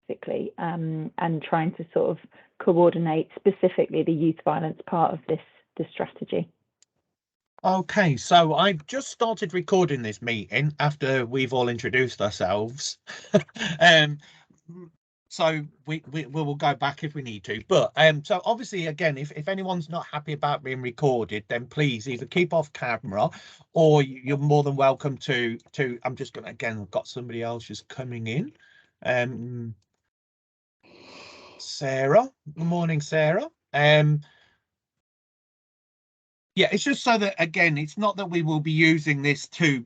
basically, and trying to sort of coordinate specifically the youth violence part of this strategy. Okay, so I've just started recording this meeting after we've all introduced ourselves. So we will go back if we need to. But so obviously, again, if anyone's not happy about being recorded, then please either keep off camera, or you're more than welcome to. I'm just gonna, again, I've got somebody else just coming in. Sarah, good morning, Sarah. Yeah, it's just so that, again, it's not that we will be using this to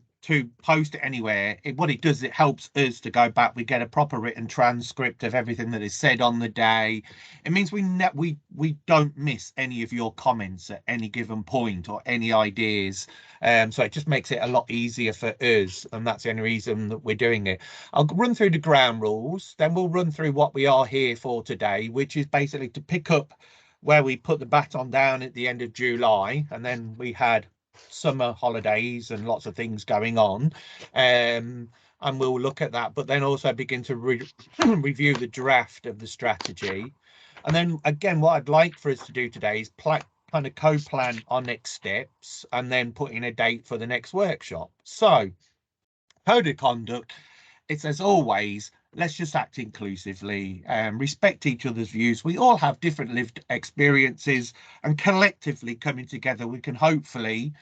post it anywhere. What it does, it helps us to go back. We get a proper written transcript of everything that is said on the day. It means we don't miss any of your comments at any given point or any ideas. So it just makes it a lot easier for us, and that's the only reason that we're doing it. I'll run through the ground rules, then we'll run through what we are here for today, which is basically to pick up where we put the baton down at the end of July, and then we had summer holidays and lots of things going on, and we'll look at that, but then also begin to review the draft of the strategy. And then again, what I'd like for us to do today is kind of co-plan our next steps, and then put in a date for the next workshop. So code of conduct, it's as always, let's just act inclusively and respect each other's views. We all have different lived experiences, and collectively coming together, we can hopefully,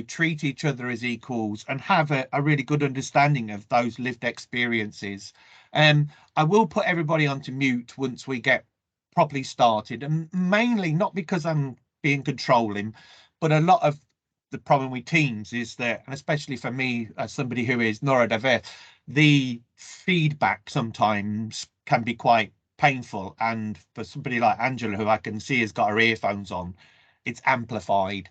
treat each other as equals and have a really good understanding of those lived experiences. I will put everybody onto mute once we get properly started, and mainly not because I'm being controlling, but a lot of the problem with Teams is that, and especially for me as somebody who is neurodiverse, the feedback sometimes can be quite painful, and for somebody like Angela, who I can see has got her earphones on, it's amplified.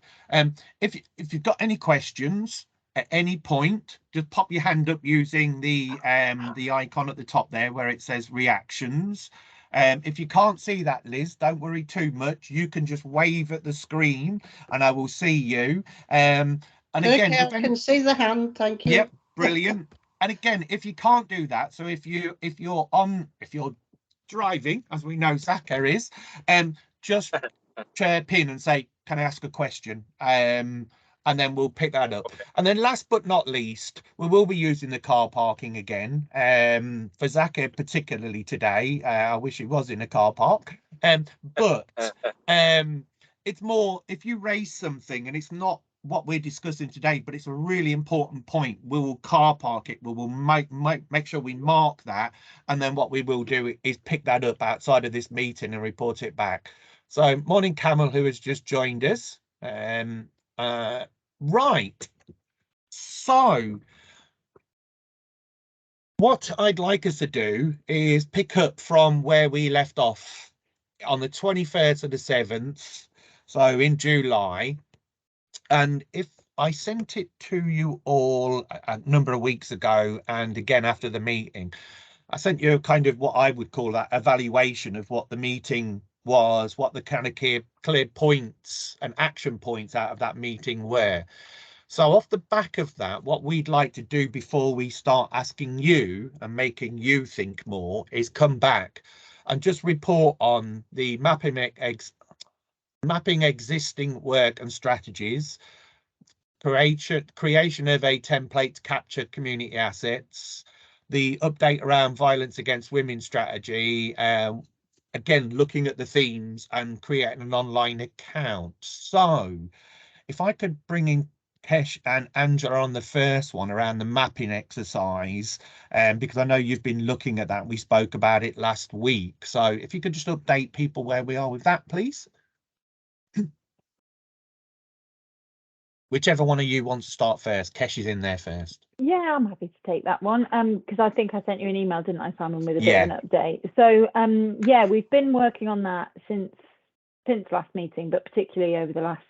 If you've got any questions at any point, just pop your hand up using the icon at the top there where it says reactions. If you can't see that, Liz, don't worry too much. You can just wave at the screen and I will see you. And again, okay, I can see the hand. Thank you. Yep, brilliant. And again, if you can't do that, so if you're driving, as we know Zaka is, just share pin and say, can I ask a question? And then we'll pick that up. And then last but not least, we will be using the car parking again, for Zaka particularly today. I wish he was in a car park. But it's more, if you raise something and it's not what we're discussing today, but it's a really important point, we will car park it. We will make sure we mark that, and then what we will do is pick that up outside of this meeting and report it back. So morning, Camel, who has just joined us. Right, so what I'd like us to do is pick up from where we left off on the 21st of the 7th, so in July. And if I sent it to you all a number of weeks ago, and again after the meeting, I sent you kind of what I would call that evaluation of what the meeting was, what the kind of clear points and action points out of that meeting were. So off the back of that, what we'd like to do before we start asking you and making you think more is come back and just report on the mapping existing work and strategies, creation of a template to capture community assets, the update around violence against women strategy, again looking at the themes and creating an online account. So if I could bring in Kesh and Angela on the first one around the mapping exercise, because I know you've been looking at that. We spoke about it last week. So if you could just update people where we are with that, please. Whichever one of you wants to start first. Kesh is in there first. Yeah, I'm happy to take that one, because I think I sent you an email, didn't I, Simon, with a bit of an update. So yeah, we've been working on that since last meeting, but particularly over the last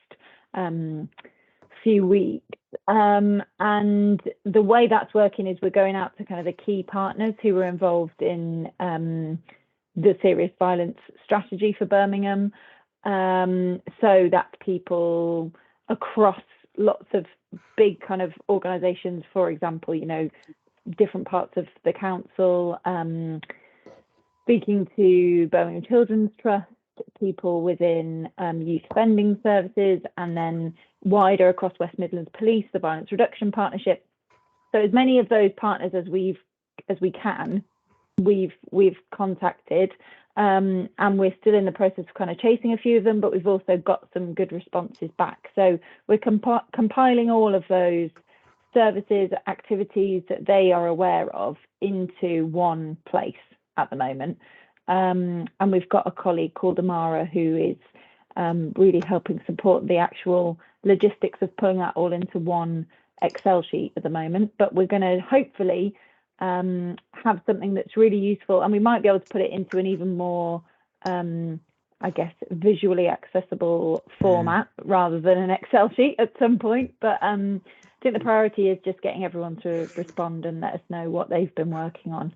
few weeks. And the way that's working is we're going out to kind of the key partners who were involved in the serious violence strategy for Birmingham. So that's people across lots of big kind of organisations, for example, different parts of the council, speaking to Birmingham Children's Trust, people within youth spending services, and then wider across West Midlands Police, the Violence Reduction Partnership. So as many of those partners as we can, we've contacted, and we're still in the process of kind of chasing a few of them, but we've also got some good responses back. So we're compiling all of those services, activities that they are aware of into one place at the moment. And we've got a colleague called Amara who is really helping support the actual logistics of pulling that all into one Excel sheet at the moment. But we're going to hopefully have something that's really useful, and we might be able to put it into an even more, I guess, visually accessible format rather than an Excel sheet at some point. But I think the priority is just getting everyone to respond and let us know what they've been working on.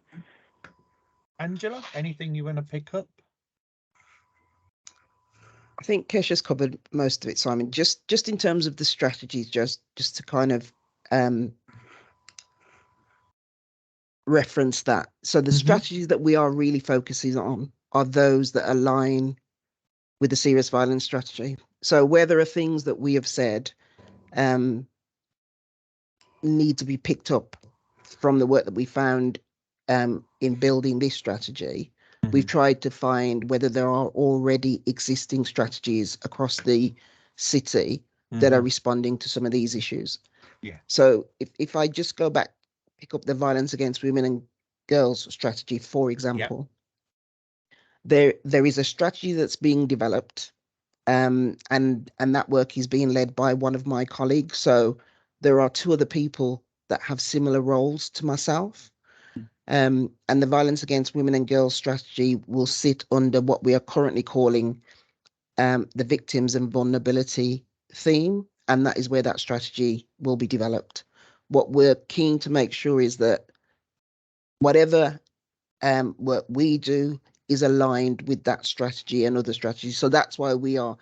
Angela, anything you want to pick up? I think Kesha's covered most of it, Simon. Just in terms of the strategies, just to kind of reference that. So the strategies that we are really focusing on are those that align with the serious violence strategy. So where there are things that we have said need to be picked up from the work that we found in building this strategy, we've tried to find whether there are already existing strategies across the city that are responding to some of these issues. Yeah. So if I just go back, pick up the violence against women and girls strategy, for example, there is a strategy that's being developed, and that work is being led by one of my colleagues. So there are two other people that have similar roles to myself. And the violence against women and girls strategy will sit under what we are currently calling the victims and vulnerability theme, and that is where that strategy will be developed. What we're keen to make sure is that whatever work we do is aligned with that strategy and other strategies. So that's why we are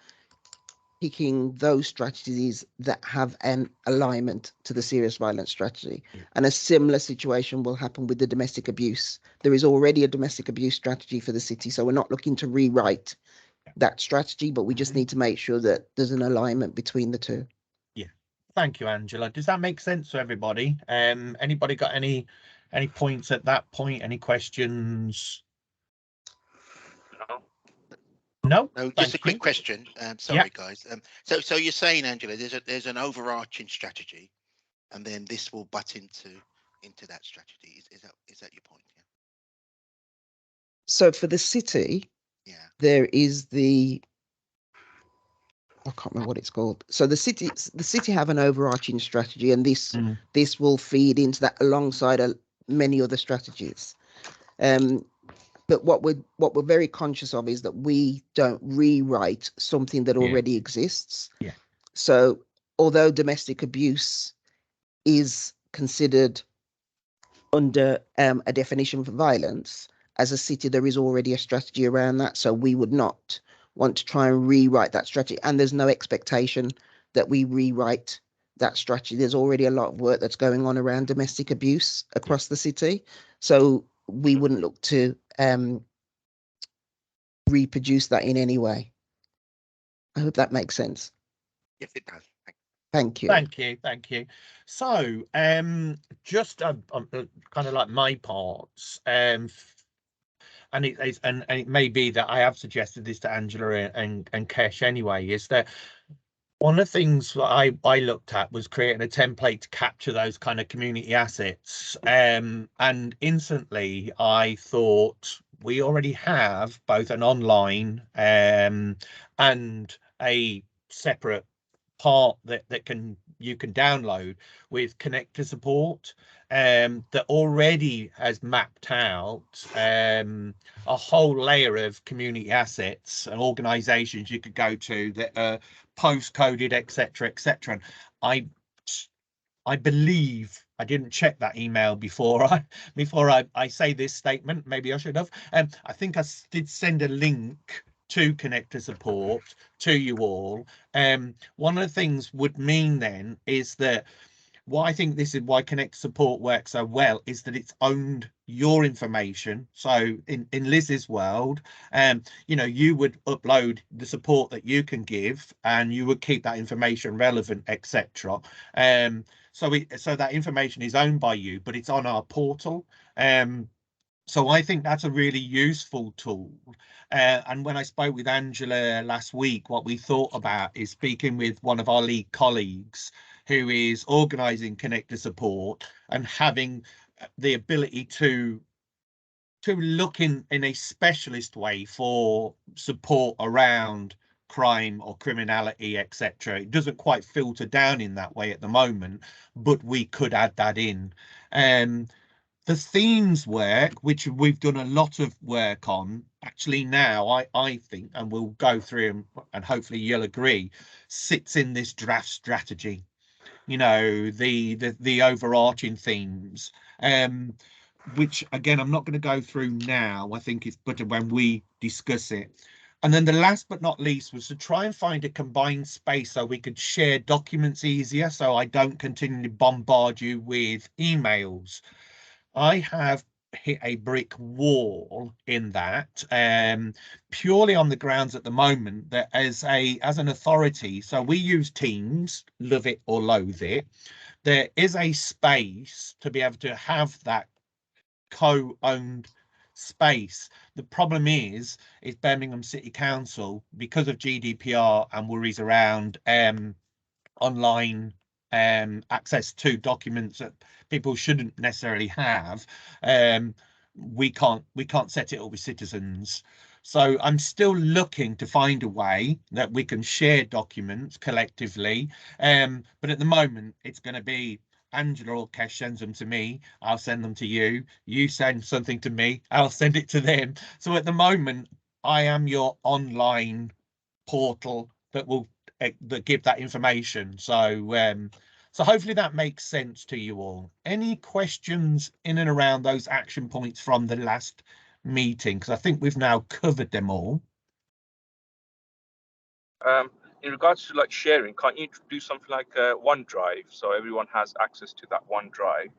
picking those strategies that have an alignment to the serious violence strategy. And a similar situation will happen with the domestic abuse. There is already a domestic abuse strategy for the city, so we're not looking to rewrite that strategy, but we just need to make sure that there's an alignment between the two. Yeah, thank you, Angela. Does that make sense to everybody? Anybody got any points at that point? Any questions? No, just a quick question. Sorry, guys. So you're saying, Angela, there's an overarching strategy, and then this will butt into that strategy. Is that your point? Yeah. So for the city, there is I can't remember what it's called. So the city have an overarching strategy, and this will feed into that alongside many other strategies. But what we're very conscious of is that we don't rewrite something that already exists. Yeah. So although domestic abuse is considered under a definition for violence, as a city there is already a strategy around that. So we would not want to try and rewrite that strategy, and there's no expectation that we rewrite that strategy. There's already a lot of work that's going on around domestic abuse across the city, so we wouldn't look to reproduce that in any way. I hope that makes sense. Yes, it does. Thank you. Thank you. So just kind of like my parts, and it may be that I have suggested this to Angela and Kesh anyway, is that one of the things that I looked at was creating a template to capture those kind of community assets, and instantly I thought we already have both an online and a separate part that you can download with connector support, that already has mapped out a whole layer of community assets and organizations you could go to that are postcoded, etc. And I believe I didn't check that email before I say this statement. Maybe I should have. I think I did send a link to connector support to you all. One of the things would mean then is that why I think this is why Connect Support works so well is that it's owned your information. So in Liz's world, you know, you would upload the support that you can give, and you would keep that information relevant, etc. So that information is owned by you, but it's on our portal. So I think that's a really useful tool. And when I spoke with Angela last week, what we thought about is speaking with one of our lead colleagues who is organising Connector Support and having the ability to look in a specialist way for support around crime or criminality, etc. It doesn't quite filter down in that way at the moment, but we could add that in. The themes work, which we've done a lot of work on, actually now I think, and we'll go through them, and hopefully you'll agree, sits in this draft strategy. You know, the overarching themes, which again I'm not going to go through now. I think it's better when we discuss it. And then the last but not least was to try and find a combined space so we could share documents easier, so I don't continually bombard you with emails. I have hit a brick wall in that, purely on the grounds at the moment that as an authority, so we use Teams, love it or loathe it, there is a space to be able to have that co-owned space. The problem is Birmingham City Council, because of GDPR and worries around online access to documents that people shouldn't necessarily have, we can't set it up with citizens. So I'm still looking to find a way that we can share documents collectively, but at the moment it's going to be Angela or Kesh sends them to me, I'll send them to you, you send something to me, I'll send it to them. So at the moment I am your online portal that will that give that information. So so hopefully that makes sense to you all. Any questions in and around those action points from the last meeting? Because I think we've now covered them all. In regards to like sharing, can't you do something like OneDrive so everyone has access to that OneDrive,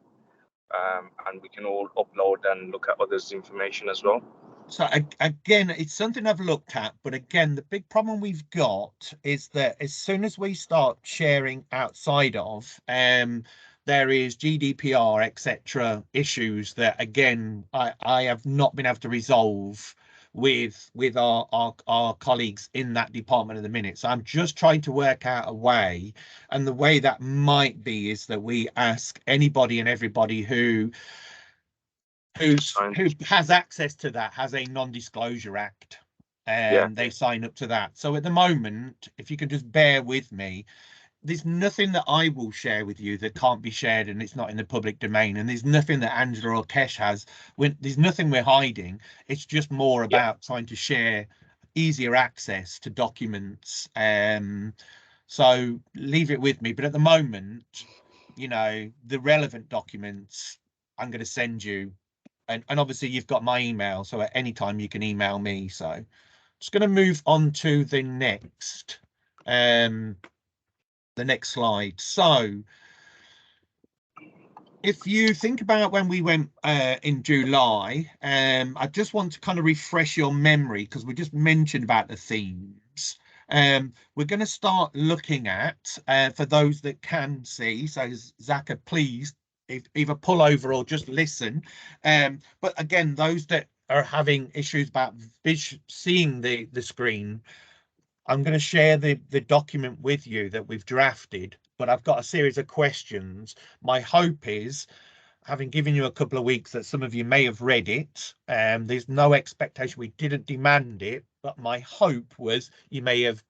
and we can all upload and look at others' information as well? So again, it's something I've looked at, but again, the big problem we've got is that as soon as we start sharing outside of, there is GDPR, etc. issues that again I have not been able to resolve with our colleagues in that department at the minute. So I'm just trying to work out a way, and the way that might be is that we ask anybody and everybody who has access to that, has a non-disclosure act, and they sign up to that. So at the moment, if you can just bear with me, there's nothing that I will share with you that can't be shared and it's not in the public domain, and there's nothing that Angela or Kesh has. There's nothing we're hiding. It's just more about trying to share easier access to documents. So leave it with me, but at the moment, you know, the relevant documents I'm going to send you. And obviously you've got my email, so at any time you can email me. So just going to move on to the next slide. So if you think about when we went in July, I just want to kind of refresh your memory, because we just mentioned about the themes. We're going to start looking at, for those that can see, so Zaka, please either pull over or just listen. But again, those that are having issues about seeing the screen, I'm going to share the document with you that we've drafted, but I've got a series of questions. My hope is, having given you a couple of weeks, that some of you may have read it. There's no expectation, we didn't demand it, but my hope was you may have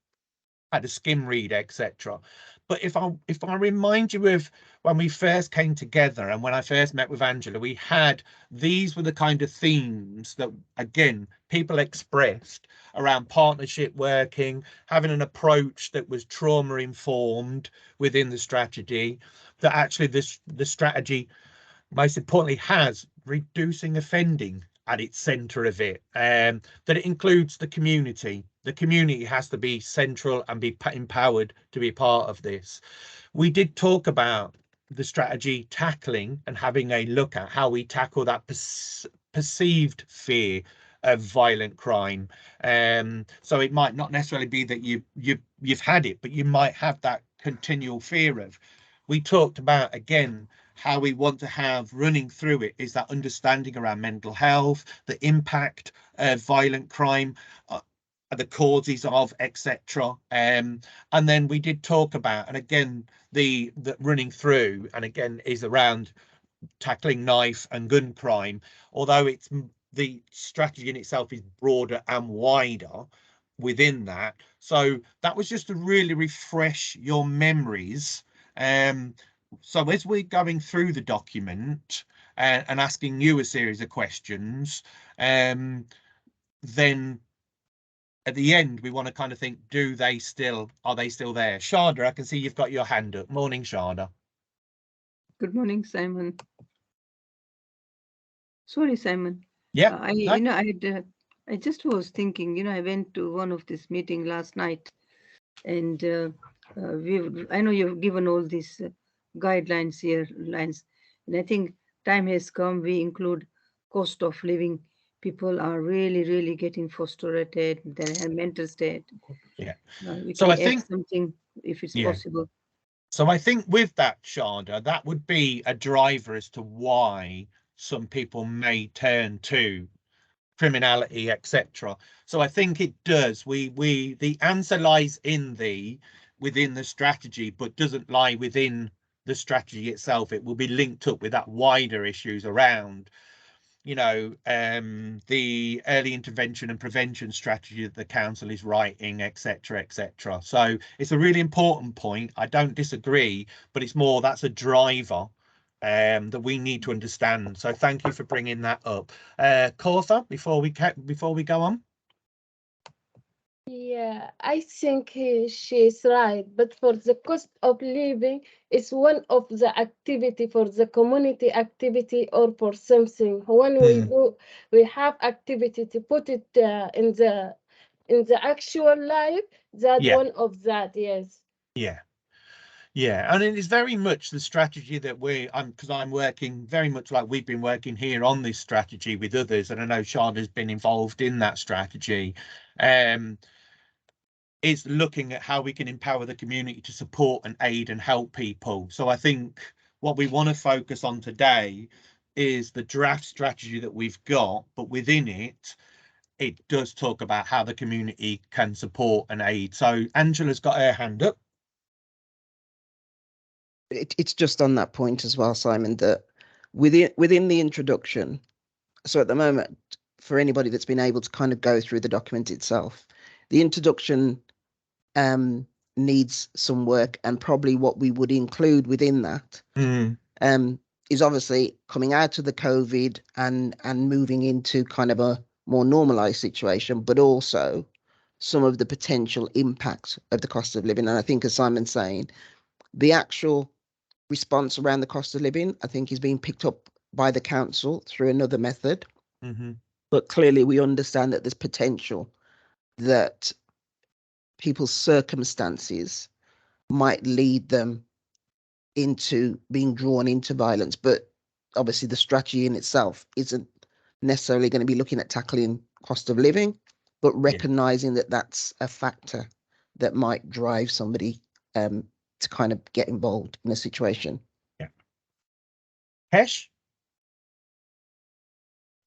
had a skim read, etc. But if I remind you of when we first came together and when I first met with Angela, these were the kind of themes that again people expressed around partnership working, having an approach that was trauma informed within the strategy, that actually the strategy most importantly has reducing offending at its center of it, that it includes the community. The community has to be central and be empowered to be part of this. We did talk about the strategy tackling and having a look at how we tackle that perceived fear of violent crime. So it might not necessarily be that you've had it, but you might have that continual fear of. We talked about, again, how we want to have running through it is that understanding around mental health, the impact of violent crime, the causes of, etc. And then we did talk about, and again, the running through, and again, is around tackling knife and gun crime, although it's the strategy in itself is broader and wider within that. So that was just to really refresh your memories. So as we're going through the document and asking you a series of questions, then at the end we want to kind of think, are they still there? Sharda, I can see you've got your hand up. Morning, Sharda. Good morning, Simon. Sorry, Simon. Yeah, I just was thinking, I went to one of this meeting last night, and I know you've given all these guidelines here, and I think time has come. We include cost of living. People are really, really getting frustrated. Their mental state. Yeah. So I think something, if it's possible. So I think with that, Sharda, that would be a driver as to why some people may turn to criminality, etc. So I think it does. The answer lies within the strategy, but doesn't lie within the strategy itself. It will be linked up with that wider issues around, the early intervention and prevention strategy that the council is writing, etc., etc. So it's a really important point. I don't disagree, but it's more that's a driver that we need to understand. So thank you for bringing that up. Kautha, before we go on. Yeah, I think she's right. But for the cost of living, it's one of the activity for the community activity or for something. When we have activity to put it in the actual life. That one of that, yes. Yeah, and it is very much the strategy that because I'm working very much like we've been working here on this strategy with others, and I know Sharda's been involved in that strategy. Is looking at how we can empower the community to support and aid and help people. So I think what we want to focus on today is the draft strategy that we've got, but within it does talk about how the community can support and aid. So Angela's got her hand up. It's just on that point as well, Simon, that within the introduction, so at the moment, for anybody that's been able to kind of go through the document itself, the introduction needs some work, and probably what we would include within that is obviously coming out of the COVID and moving into kind of a more normalized situation, but also some of the potential impacts of the cost of living. And I think, as Simon's saying, the actual response around the cost of living, I think, is being picked up by the council through another method. But clearly we understand that there's potential that people's circumstances might lead them into being drawn into violence. But obviously the strategy in itself isn't necessarily going to be looking at tackling cost of living, but recognizing that that's a factor that might drive somebody to kind of get involved in a situation. Yeah. Hesh?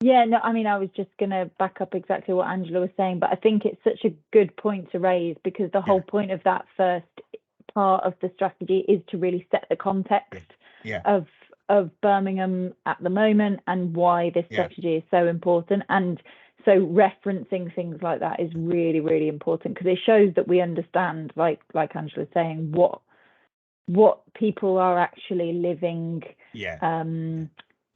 Yeah, no, I mean, I was just going to back up exactly what Angela was saying, but I think it's such a good point to raise, because the whole point of that first part of the strategy is to really set the context of Birmingham at the moment and why this strategy is so important. And so referencing things like that is really, really important, because it shows that we understand, like Angela's saying, what people are actually living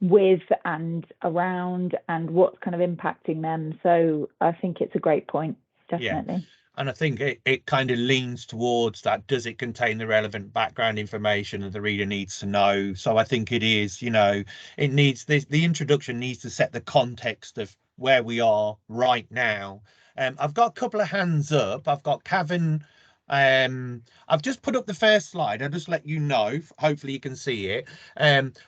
with and around, and what's kind of impacting them. So I think it's a great point, definitely. And I think it kind of leans towards that. Does it contain the relevant background information that the reader needs to know? So I think it is, it needs the introduction needs to set the context of where we are right now. I've got a couple of hands up. I've got Kevin I've just put up the first slide. I'll just let you know. Hopefully you can see it.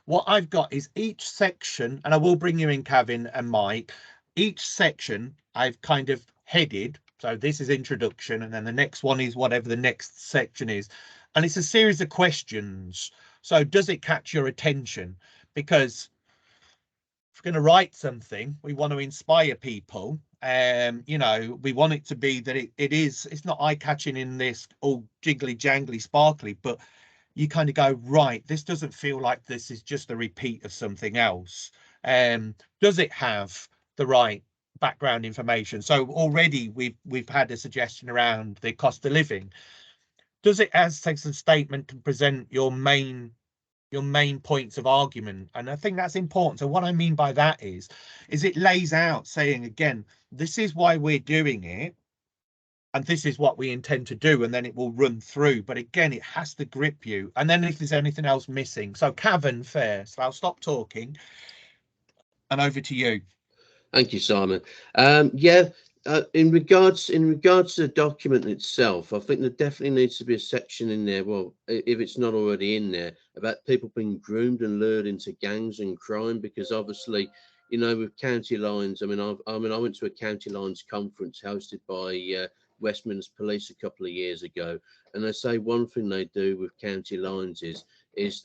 What I've got is each section, and I will bring you in, Kevin and Mike. Each section I've kind of headed. So this is introduction, and then the next one is whatever the next section is. And it's a series of questions. So does it catch your attention? Because if we're going to write something, we want to inspire people. You know, we want it to be that it's not eye-catching in this all jiggly jangly sparkly, but you kind of go, right, this doesn't feel like this is just a repeat of something else. Does it have the right background information? So already we've had a suggestion around the cost of living. Does it as a statement to present your main points of argument? And I think that's important. So what I mean by that is it lays out saying, again, this is why we're doing it, and this is what we intend to do, and then it will run through. But again, it has to grip you. And then if there's anything else missing. So Cavan first. I'll stop talking and over to you. Thank you, Simon. In regards to the document itself, I think there definitely needs to be a section in there, well, if it's not already in there, about people being groomed and lured into gangs and crime, because obviously, you know, with county lines, I went to a county lines conference hosted by Westminster Police a couple of years ago, and they say one thing they do with county lines is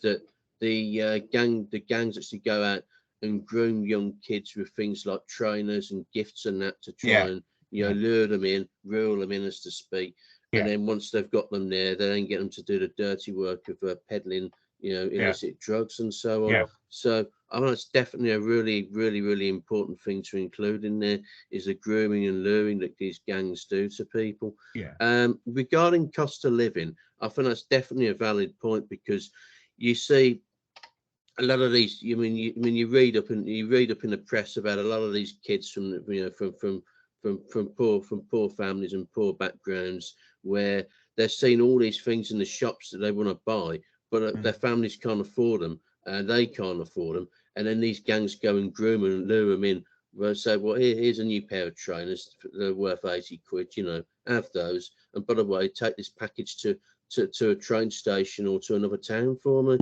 that the gangs actually go out and groom young kids with things like trainers and gifts and that to try and lure them in, reel them in, as to speak. And then once they've got them there, they then get them to do the dirty work of peddling, illicit drugs and so on. So I think it's definitely a really, really, really important thing to include in there, is the grooming and luring that these gangs do to people. Regarding cost of living, I think that's definitely a valid point, because you see a lot of these, you read up in the press about a lot of these kids from poor families and poor backgrounds, where they're seeing all these things in the shops that they want to buy, but their families can't afford them, and they can't afford them, and then these gangs go and groom and lure them in. They'll say, well, here's a new pair of trainers, they're worth 80 quid, have those, and by the way, take this package to a train station or to another town for me.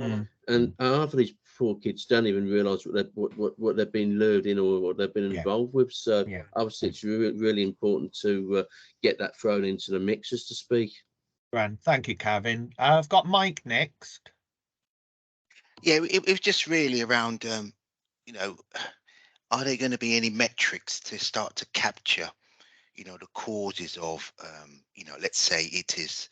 And half of these poor kids don't even realise what they've been lured in or what they've been involved with. So obviously it's really, really important to get that thrown into the mix, as to speak. Grand. Thank you, Kevin. I've got Mike next. Yeah, it was just really around, are there going to be any metrics to start to capture, the causes of, let's say it is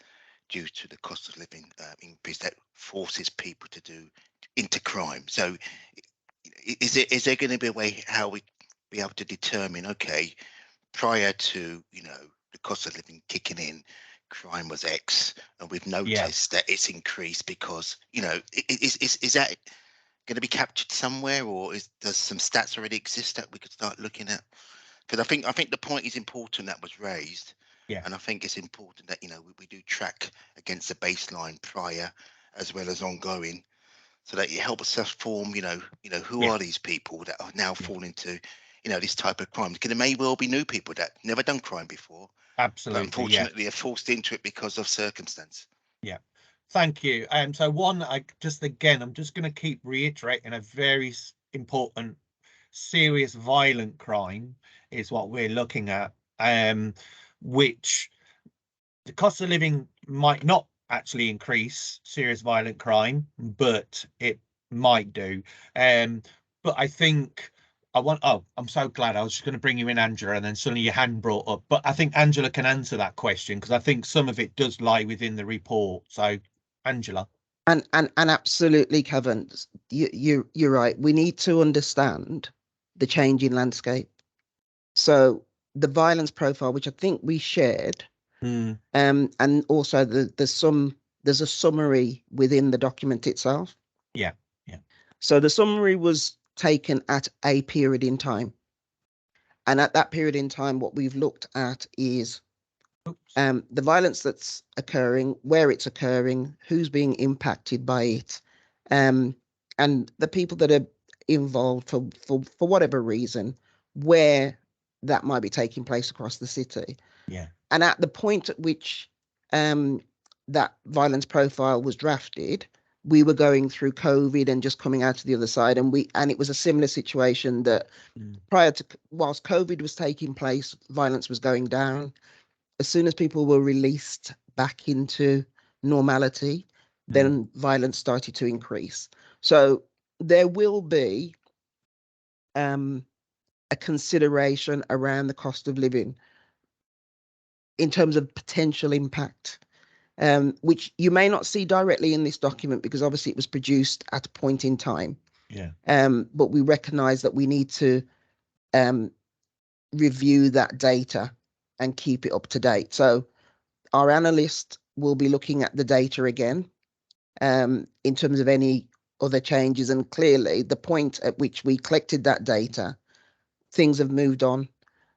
due to the cost of living increase that forces people to do into crime. So is there going to be a way how we be able to determine, okay, prior to the cost of living kicking in, crime was X, and we've noticed that it's increased because is that going to be captured somewhere, or does some stats already exist that we could start looking at? Because I think the point is important that was raised. And I think it's important that we do track against the baseline prior as well as ongoing, so that it helps us form who are these people that are now falling into this type of crime, because there may well be new people that never done crime before, absolutely, but unfortunately are forced into it because of circumstance. Thank you. So one, I'm just going to keep reiterating, a very important, serious, violent crime is what we're looking at, which the cost of living might not actually increase serious violent crime, but it might do. But I think I'm so glad. I was just going to bring you in, Angela, and then suddenly your hand brought up. But I think Angela can answer that question, because I think some of it does lie within the report. So, Angela. And absolutely, Kevin, you're right. We need to understand the changing landscape. So the violence profile, which I think we shared, and also there's a summary within the document itself. So the summary was taken at a period in time, and at that period in time, what we've looked at is the violence that's occurring, where it's occurring, who's being impacted by it, and the people that are involved for whatever reason, where that might be taking place across the city. And at the point at which that violence profile was drafted, we were going through COVID and just coming out to the other side, and it was a similar situation that prior to, whilst COVID was taking place, violence was going down. As soon as people were released back into normality, then violence started to increase. So there will be a consideration around the cost of living in terms of potential impact, which you may not see directly in this document because obviously it was produced at a point in time. Yeah. But we recognise that we need to review that data and keep it up to date. So our analyst will be looking at the data again in terms of any other changes. And clearly, the point at which we collected that data, things have moved on.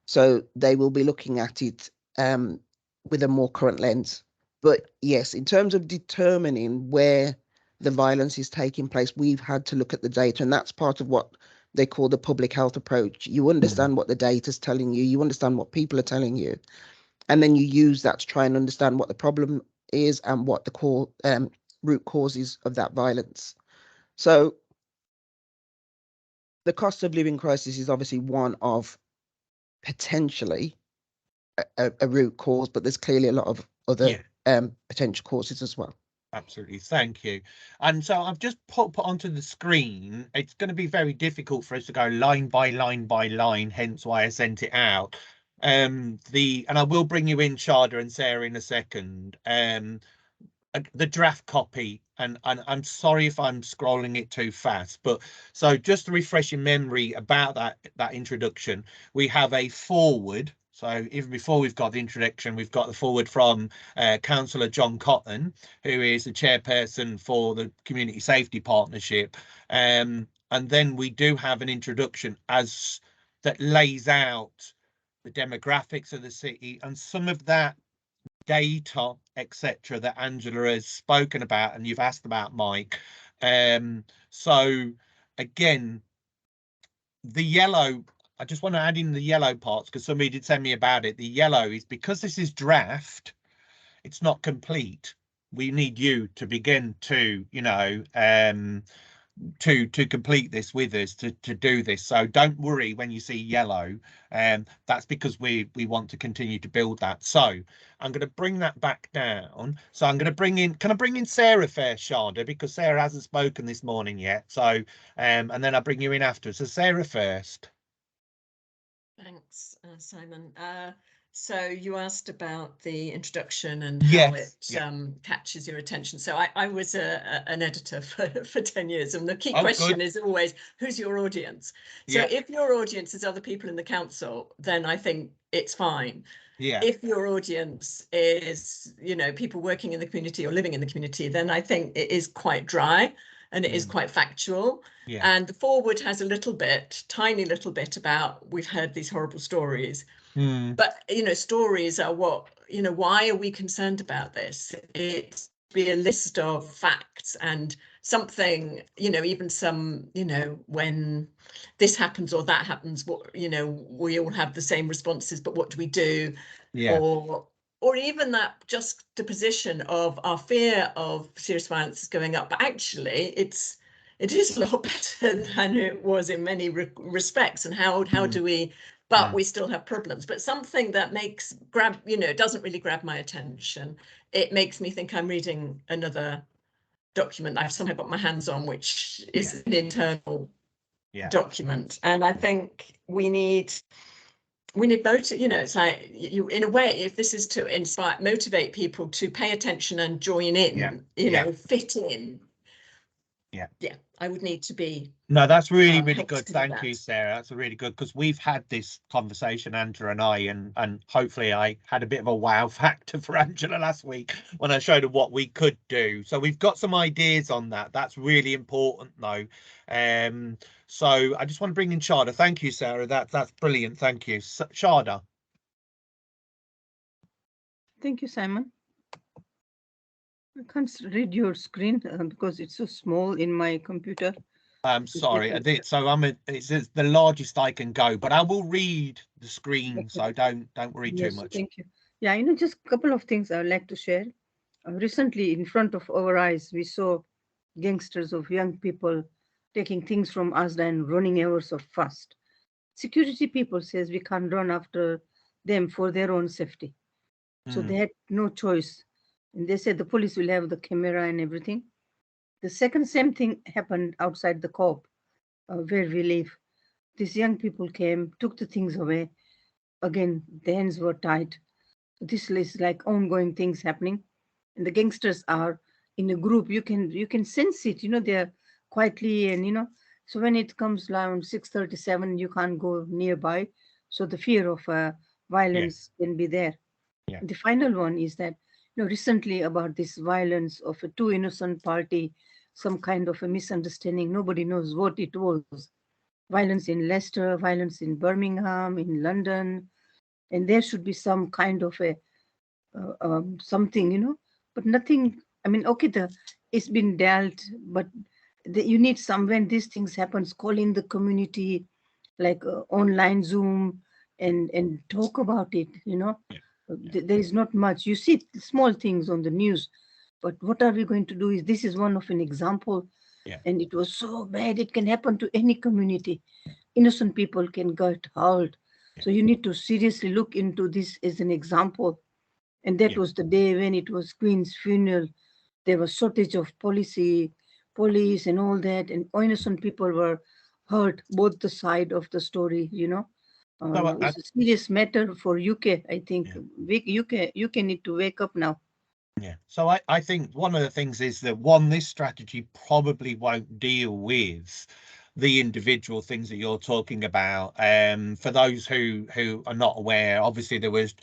So they will be looking at it with a more current lens. But yes, in terms of determining where the violence is taking place, we've had to look at the data, and that's part of what they call the public health approach. You understand what the data is telling you, you understand what people are telling you, and then you use that to try and understand what the problem is and what the core root causes of that violence. So the cost of living crisis is obviously one of potentially a root cause, but there's clearly a lot of other potential causes as well. Absolutely, thank you. And so I've just put onto the screen, it's going to be very difficult for us to go line by line by line, hence why I sent it out. And I will bring you in, Shada and Sarah, in a second. The draft copy, and I'm sorry if I'm scrolling it too fast, but so just to refresh your memory about that introduction, we have a forward. So even before we've got the introduction, we've got the forward from Councillor John Cotton, who is the chairperson for the Community Safety Partnership. And then we do have an introduction that lays out the demographics of the city and some of that data, etc., that Angela has spoken about and you've asked about, Mike. So again, the yellow, I just want to add in the yellow parts because somebody did send me about it. The yellow is because this is draft, it's not complete. We need you to begin to, you know, to complete this with us, to do this. So don't worry when you see yellow, that's because we want to continue to build that. So I'm going to bring that back down. So I'm going to bring in, can I bring in Sarah first, Shada, because Sarah hasn't spoken this morning yet. So and then I'll bring you in after. So Sarah first. Thanks, Simon. So you asked about the introduction and how it catches your attention. So I was an editor for 10 years, and the key question is always, who's your audience? So if your audience is other people in the council, then I think it's fine. Yeah. If your audience is, you know, people working in the community or living in the community, then I think it is quite dry and it is quite factual. Yeah. And the forward has a little bit, tiny little bit about, we've heard these horrible stories. But, you know, stories are what, you know, why are we concerned about this? It's be a list of facts and something, you know, even some, you know, when this happens or that happens, what, you know, we all have the same responses, but what do we do? Yeah. Or even that just the position of our fear of serious violence is going up, but actually it is a lot better than it was in many respects. And how do we, but we still have problems. But something that doesn't really grab my attention. It makes me think I'm reading another document I've somehow got my hands on, which is an internal document. And I think we need motive, you know, it's like you, in a way, if this is to motivate people to pay attention and join in, you know, fit in. Yeah, I would need to be. No, that's really good. Thank you, Sarah. That's really good, because we've had this conversation, Angela and I, and hopefully I had a bit of a wow factor for Angela last week when I showed her what we could do. So we've got some ideas on that. That's really important, though. So I just want to bring in Shada. Thank you, Sarah. That's brilliant. Thank you, Shada. Thank you, Simon. I can't read your screen because it's so small in my computer. I'm sorry. So it's the largest I can go, but I will read the screen. So don't worry too much. Thank you. Yeah, just a couple of things I would like to share. Recently, in front of our eyes, we saw gangsters of young people taking things from us and running ever so fast. Security people says we can't run after them for their own safety. So they had no choice. And they said the police will have the camera and everything. The same thing happened outside the co-op where we live. These young people came, took the things away. Again, the hands were tied. This is like ongoing things happening. And the gangsters are in a group. You can sense it, they're quietly and so when it comes around 6:37, you can't go nearby. So the fear of violence can be there. Yeah. The final one is that recently about this violence of a two innocent party, some kind of a misunderstanding. Nobody knows what it was. Violence in Leicester, violence in Birmingham, in London, and there should be some kind of a something, but nothing. I mean, okay, it's been dealt, but you need some when these things happens, call in the community, like online Zoom, and talk about it. There is not much. You see small things on the news, but what are we going to do? This is one of an example, and it was so bad. It can happen to any community. Innocent people can get hurt. So you need to seriously look into this as an example. And that was the day when it was Queen's funeral. There was shortage of police and all that, and innocent people were hurt, both the side of the story. It's a serious matter for UK. I think UK need to wake up now. Yeah. So I think one of the things is that this strategy probably won't deal with the individual things that you're talking about. For those who are not aware, obviously there was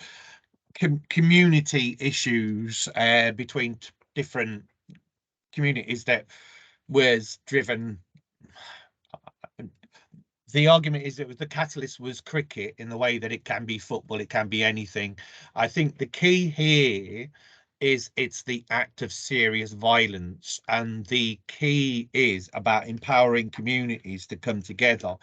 community issues between different communities that was driven. The argument is that the catalyst was cricket in the way that it can be football, it can be anything. I think the key here is it's the act of serious violence, and the key is about empowering communities to come together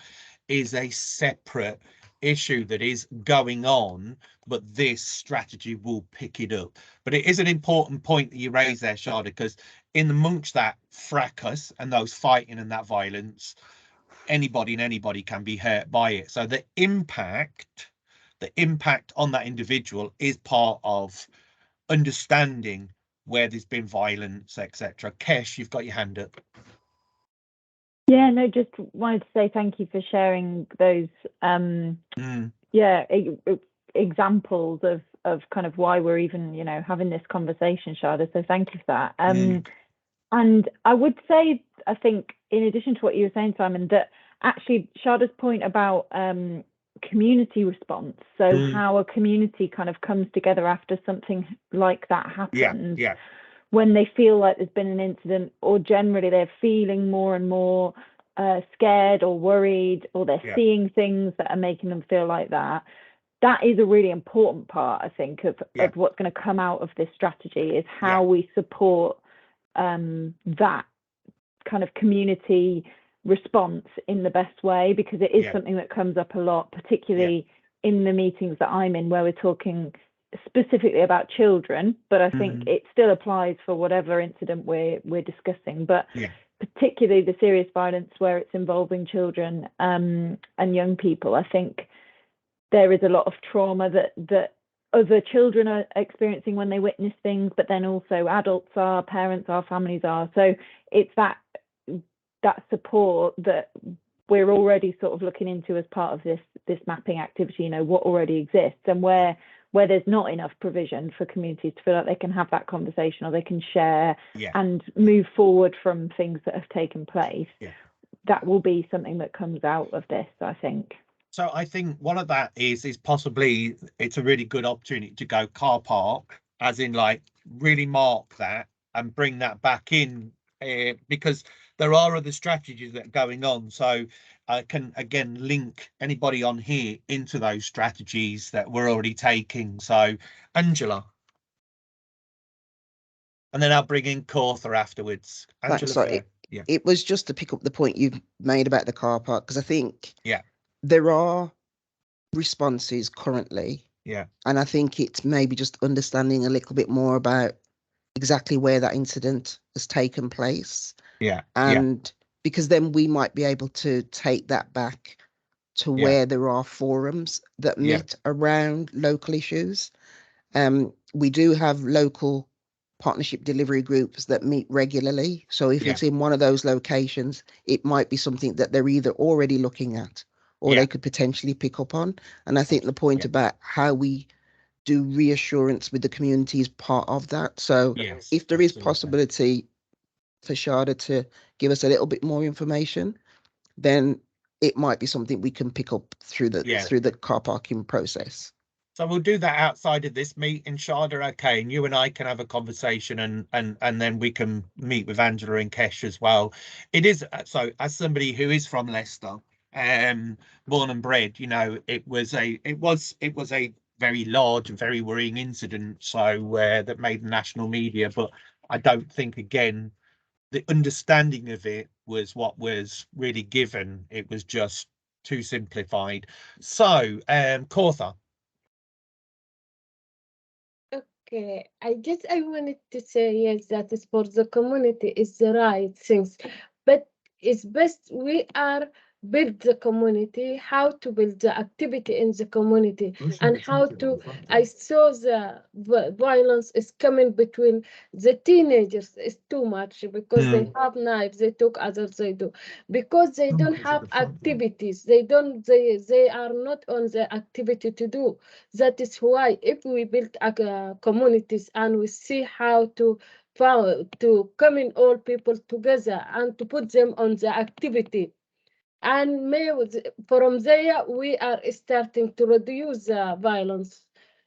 is a separate issue that is going on, but this strategy will pick it up. But it is an important point that you raise there, Shada, because in amongst that fracas and those fighting and that violence, anybody and anybody can be hurt by it. So the impact on that individual is part of understanding where there's been violence, etc. Kesh, you've got your hand up. Yeah, no, just wanted to say thank you for sharing those examples of kind of why we're even having this conversation, Shada. So thank you for that. And I would say, I think, in addition to what you were saying, Simon, that actually Shada's point about community response, so how a community kind of comes together after something like that happens, when they feel like there's been an incident, or generally they're feeling more and more scared or worried, or they're seeing things that are making them feel like that. That is a really important part, I think, of what's going to come out of this strategy, is how we support that kind of community response in the best way, because it is something that comes up a lot, particularly in the meetings that I'm in, where we're talking specifically about children, but I think it still applies for whatever incident we're discussing, but particularly the serious violence where it's involving children and young people. I think there is a lot of trauma that other children are experiencing when they witness things, but then also adults are, parents are, families are. So it's that support that we're already sort of looking into as part of this mapping activity, what already exists, and where there's not enough provision for communities to feel like they can have that conversation, or they can share and move forward from things that have taken place. That will be something that comes out of this, I think. So I think one of that is possibly it's a really good opportunity to go car park, as in like really mark that and bring that back in, because there are other strategies that are going on. So I can again link anybody on here into those strategies that we're already taking. So Angela. And then I'll bring in Cortha afterwards. Angela, sorry, it was just to pick up the point you made about the car park, because I think there are responses currently Yeah. And I think it's maybe just understanding a little bit more about exactly where that incident has taken place. Yeah. And because then we might be able to take that back to where there are forums that meet around local issues. We do have local partnership delivery groups that meet regularly. So if it's in one of those locations, it might be something that they're either already looking at or they could potentially pick up on. And I think the point about how we do reassurance with the community is part of that. So if there is possibility for Shada to give us a little bit more information, then it might be something we can pick up through the car parking process. So we'll do that outside of this meeting, Shada, okay, and you and I can have a conversation, and then we can meet with Angela and Kesh as well. It is so, as somebody who is from Leicester, born and bred, you know, it was a very large and very worrying incident, so that made national media. But I don't think, again, the understanding of it was what was really given. It was just too simplified. So, Kautha. Okay, I wanted to say yes, that is for the community is the right things, but it's best we are build the community, how to build the activity in the community, and how to. I saw the violence is coming between the teenagers is too much because they have knives, they took others, they do because they don't have activities, they are not on the activity to do. That is why if we build communities and we see how to come in all people together and to put them on the activity, and from there we are starting to reduce violence.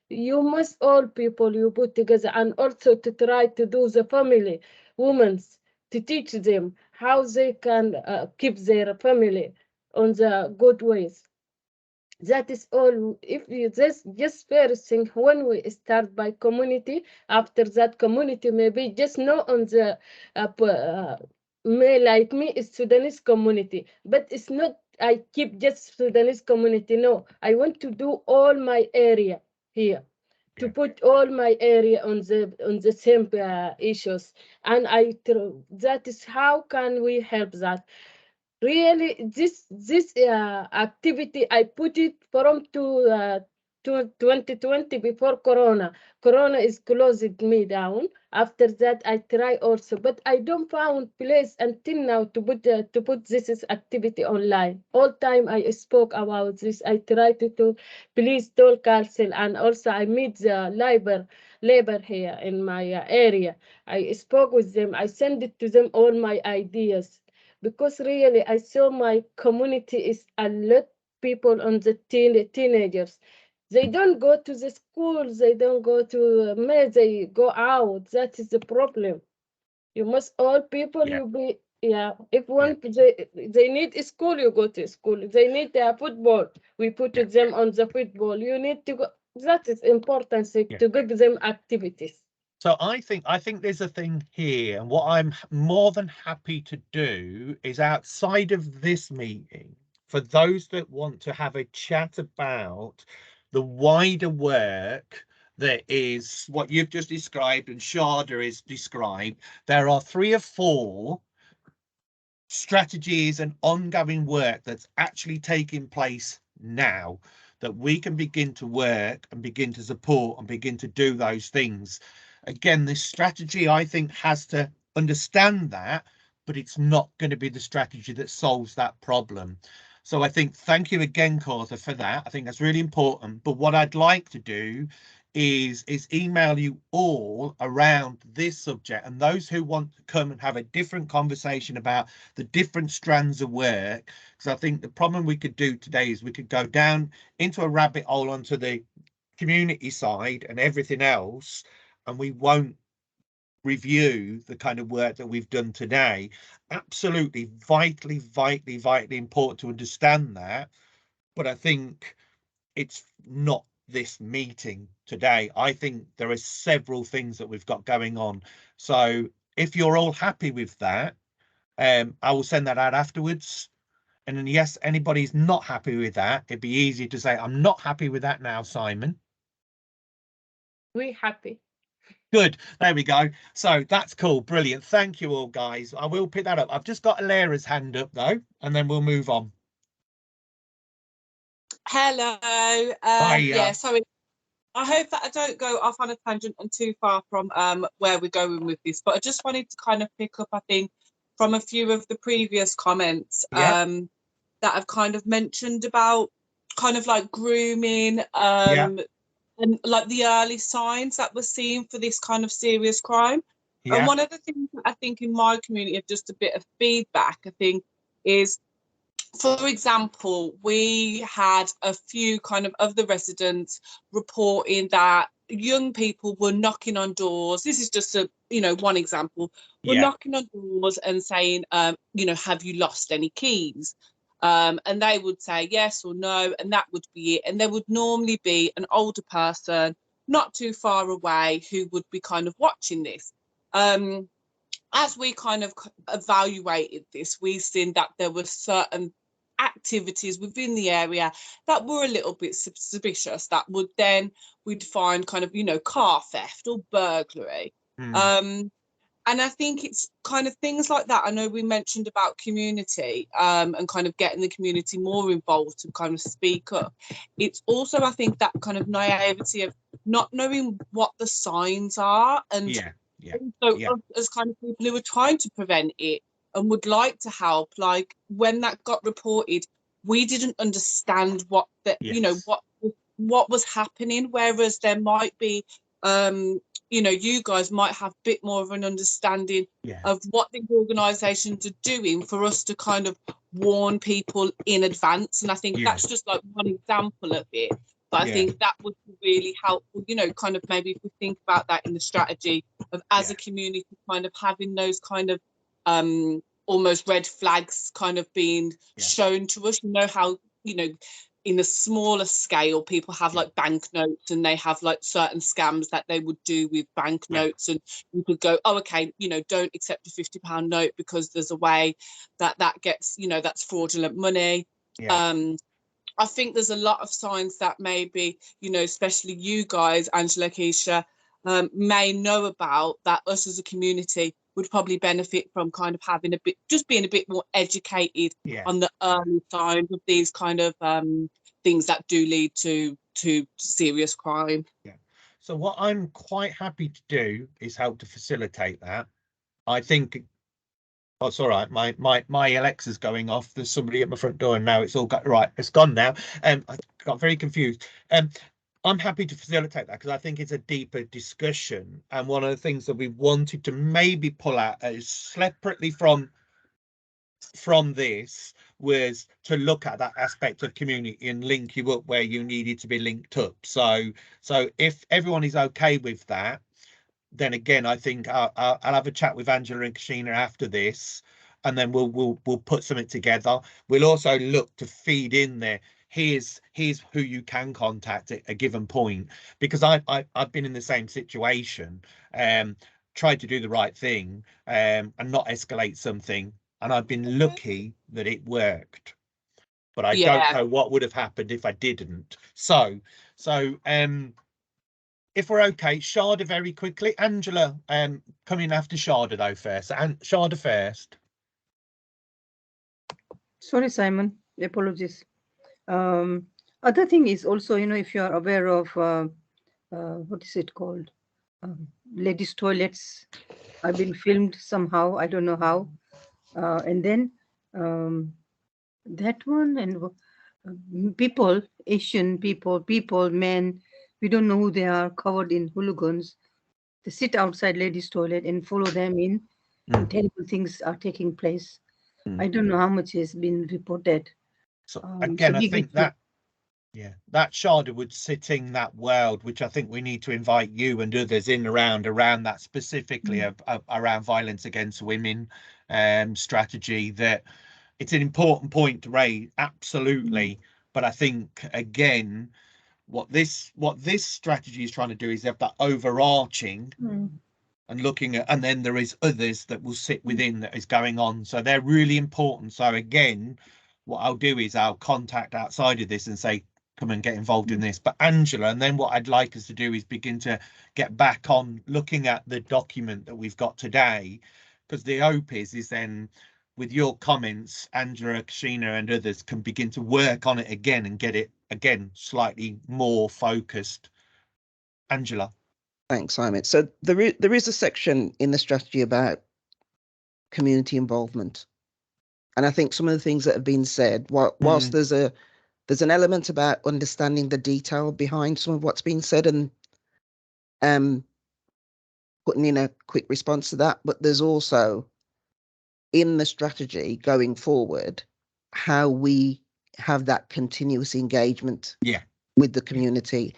You must all people you put together, and also to try to do the family women's to teach them how they can keep their family on the good ways. That is all. If you just first thing when we start by community, after that community maybe just know on the me like me is Sudanese community, but it's not I keep just Sudanese community. No, I want to do all my area here, to put all my area on the same issues, and that is how can we help that. Really, this activity I put it from to 2020 before Corona. Corona is closing me down. After that, I try also, but I don't found place until now to put this activity online. All time I spoke about this. I try to please tell council, and also I meet the labor here in my area. I spoke with them. I send it to them all my ideas, because really I saw my community is a lot people on the teenagers. They don't go to the schools, they don't go to they go out. That is the problem. You must all people you be if one they need a school, you go to school. If they need football, we put them on the football. You need to go. That is important to give them activities. So I think there's a thing here, and what I'm more than happy to do is, outside of this meeting, for those that want to have a chat about the wider work that is what you've just described and Shada is described, there are 3 or 4 strategies and ongoing work that's actually taking place now that we can begin to work and begin to support and begin to do those things. Again, this strategy, I think, has to understand that, but it's not going to be the strategy that solves that problem. So I think, thank you again, Kautha, for that. I think that's really important. But what I'd like to do is email you all around this subject, and those who want to come and have a different conversation about the different strands of work, because I think the problem we could do today is we could go down into a rabbit hole onto the community side and everything else, and we won't review the kind of work that we've done today. Absolutely vitally important to understand that, but I think it's not this meeting today. I think there are several things that we've got going on. So if you're all happy with that, I will send that out afterwards. And then, yes, anybody's not happy with that, it'd be easy to say, I'm not happy with that now, Simon. We're happy. Good. There we go. So that's cool. Brilliant. Thank you all, guys. I will pick that up. I've just got Alera's hand up though, and then we'll move on. Hello. Yeah, sorry. I hope that I don't go off on a tangent and too far from where we're going with this, but I just wanted to kind of pick up, I think, from a few of the previous comments that I've kind of mentioned about kind of like grooming and like the early signs that we're seeing for this kind of serious crime. And one of the things that I think in my community of just a bit of feedback, I think, is, for example, we had a few kind of the residents reporting that young people were knocking on doors. This is just a, one example. We're knocking on doors and saying, have you lost any keys? And they would say yes or no, and that would be it. And there would normally be an older person not too far away who would be kind of watching this. As we kind of evaluated this, we've seen that there were certain activities within the area that were a little bit suspicious, that would then we'd find kind of, car theft or burglary. And I think it's kind of things like that. I know we mentioned about community and kind of getting the community more involved to kind of speak up. It's also, I think, that kind of naivety of not knowing what the signs are. And so as kind of people who are trying to prevent it and would like to help, like when that got reported, we didn't understand what the, what was happening, whereas there might be you guys might have a bit more of an understanding of what the organisations are doing for us to kind of warn people in advance. And I think that's just like one example of it. But I think that would be really helpful, kind of maybe if we think about that in the strategy of as a community kind of having those kind of almost red flags kind of being shown to us, how, in a smaller scale, people have like banknotes and they have like certain scams that they would do with banknotes, and you could go, oh, okay, don't accept a £50 note because there's a way that gets, that's fraudulent money. I think there's a lot of signs that maybe, especially you guys, Angela, Keisha, may know about, that us as a community would probably benefit from kind of having being a bit more educated on the early signs of these kind of things that do lead to serious crime. So what I'm quite happy to do is help to facilitate that. I think, oh, it's all right. My Alexa's going off. There's somebody at my front door, and now it's all got right. It's gone now. I got very confused. I'm happy to facilitate that because I think it's a deeper discussion, and one of the things that we wanted to maybe pull out is separately from this was to look at that aspect of community and link you up where you needed to be linked up. So if everyone is okay with that, then again, I think I'll have a chat with Angela and Kashina after this, and then we'll put something together. We'll also look to feed in there. Here's who you can contact at a given point, because I've been in the same situation, tried to do the right thing and not escalate something, and I've been lucky that it worked. But I don't know what would have happened if I didn't. So if we're okay, Sharda very quickly. Angela, come in after Sharda though first. And Sharda first. Sorry, Simon. Apologies. Other thing is also, if you are aware of what is it called, ladies' toilets. I've been filmed somehow. I don't know how. And then that one, and people, Asian people, men, we don't know who they are, covered in hooligans. They sit outside ladies' toilet and follow them in, and terrible things are taking place. I don't know how much has been reported. So again, I think that Sharda would sit in that world, which I think we need to invite you and others in around that specifically around violence against women strategy. That it's an important point to raise, absolutely. But I think again, what this strategy is trying to do is have that overarching and looking at, and then there is others that will sit within that is going on. So they're really important. So again, what I'll do is I'll contact outside of this and say, come and get involved in this. But Angela, and then what I'd like us to do is begin to get back on looking at the document that we've got today, because the hope is then with your comments, Angela, Kashina and others can begin to work on it again and get it again slightly more focused. Angela. Thanks, Simon. So there is a section in the strategy about community involvement. And I think some of the things that have been said, whilst there's an element about understanding the detail behind some of what's been said and putting in a quick response to that, but there's also in the strategy going forward how we have that continuous engagement with the community,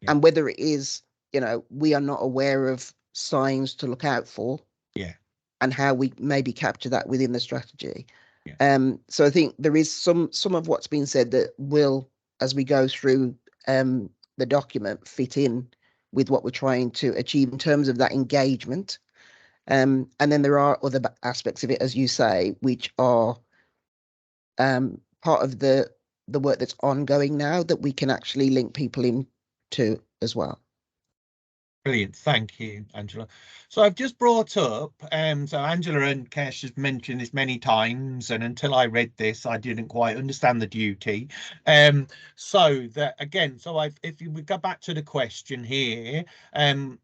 and whether it is, you know, we are not aware of signs to look out for, and how we maybe capture that within the strategy. So I think there is some of what's been said that will, as we go through the document, fit in with what we're trying to achieve in terms of that engagement. And then there are other aspects of it, as you say, which are part of the work that's ongoing now that we can actually link people into as well. Brilliant, thank you, Angela. So I've just brought up, so Angela and Kesh has mentioned this many times, and until I read this, I didn't quite understand the duty. So that again, so if we go back to the question here,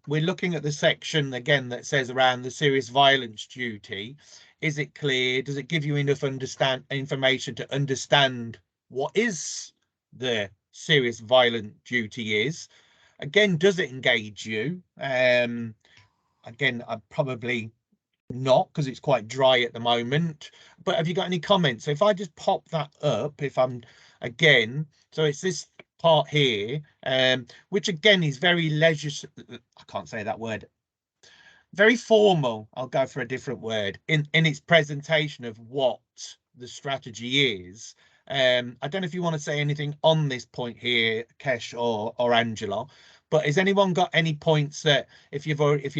we're looking at the section again that says around the serious violence duty. Is it clear? Does it give you enough information to understand what is the serious violent duty is? Again, does it engage you? Again, I'm probably not, because it's quite dry at the moment. But have you got any comments? So if I just pop that up, if I'm again, so it's this part here, which again is very I can't say that word. Very formal. I'll go for a different word in its presentation of what the strategy is. I don't know if you want to say anything on this point here, Kesh or Angela, but has anyone got any points that if you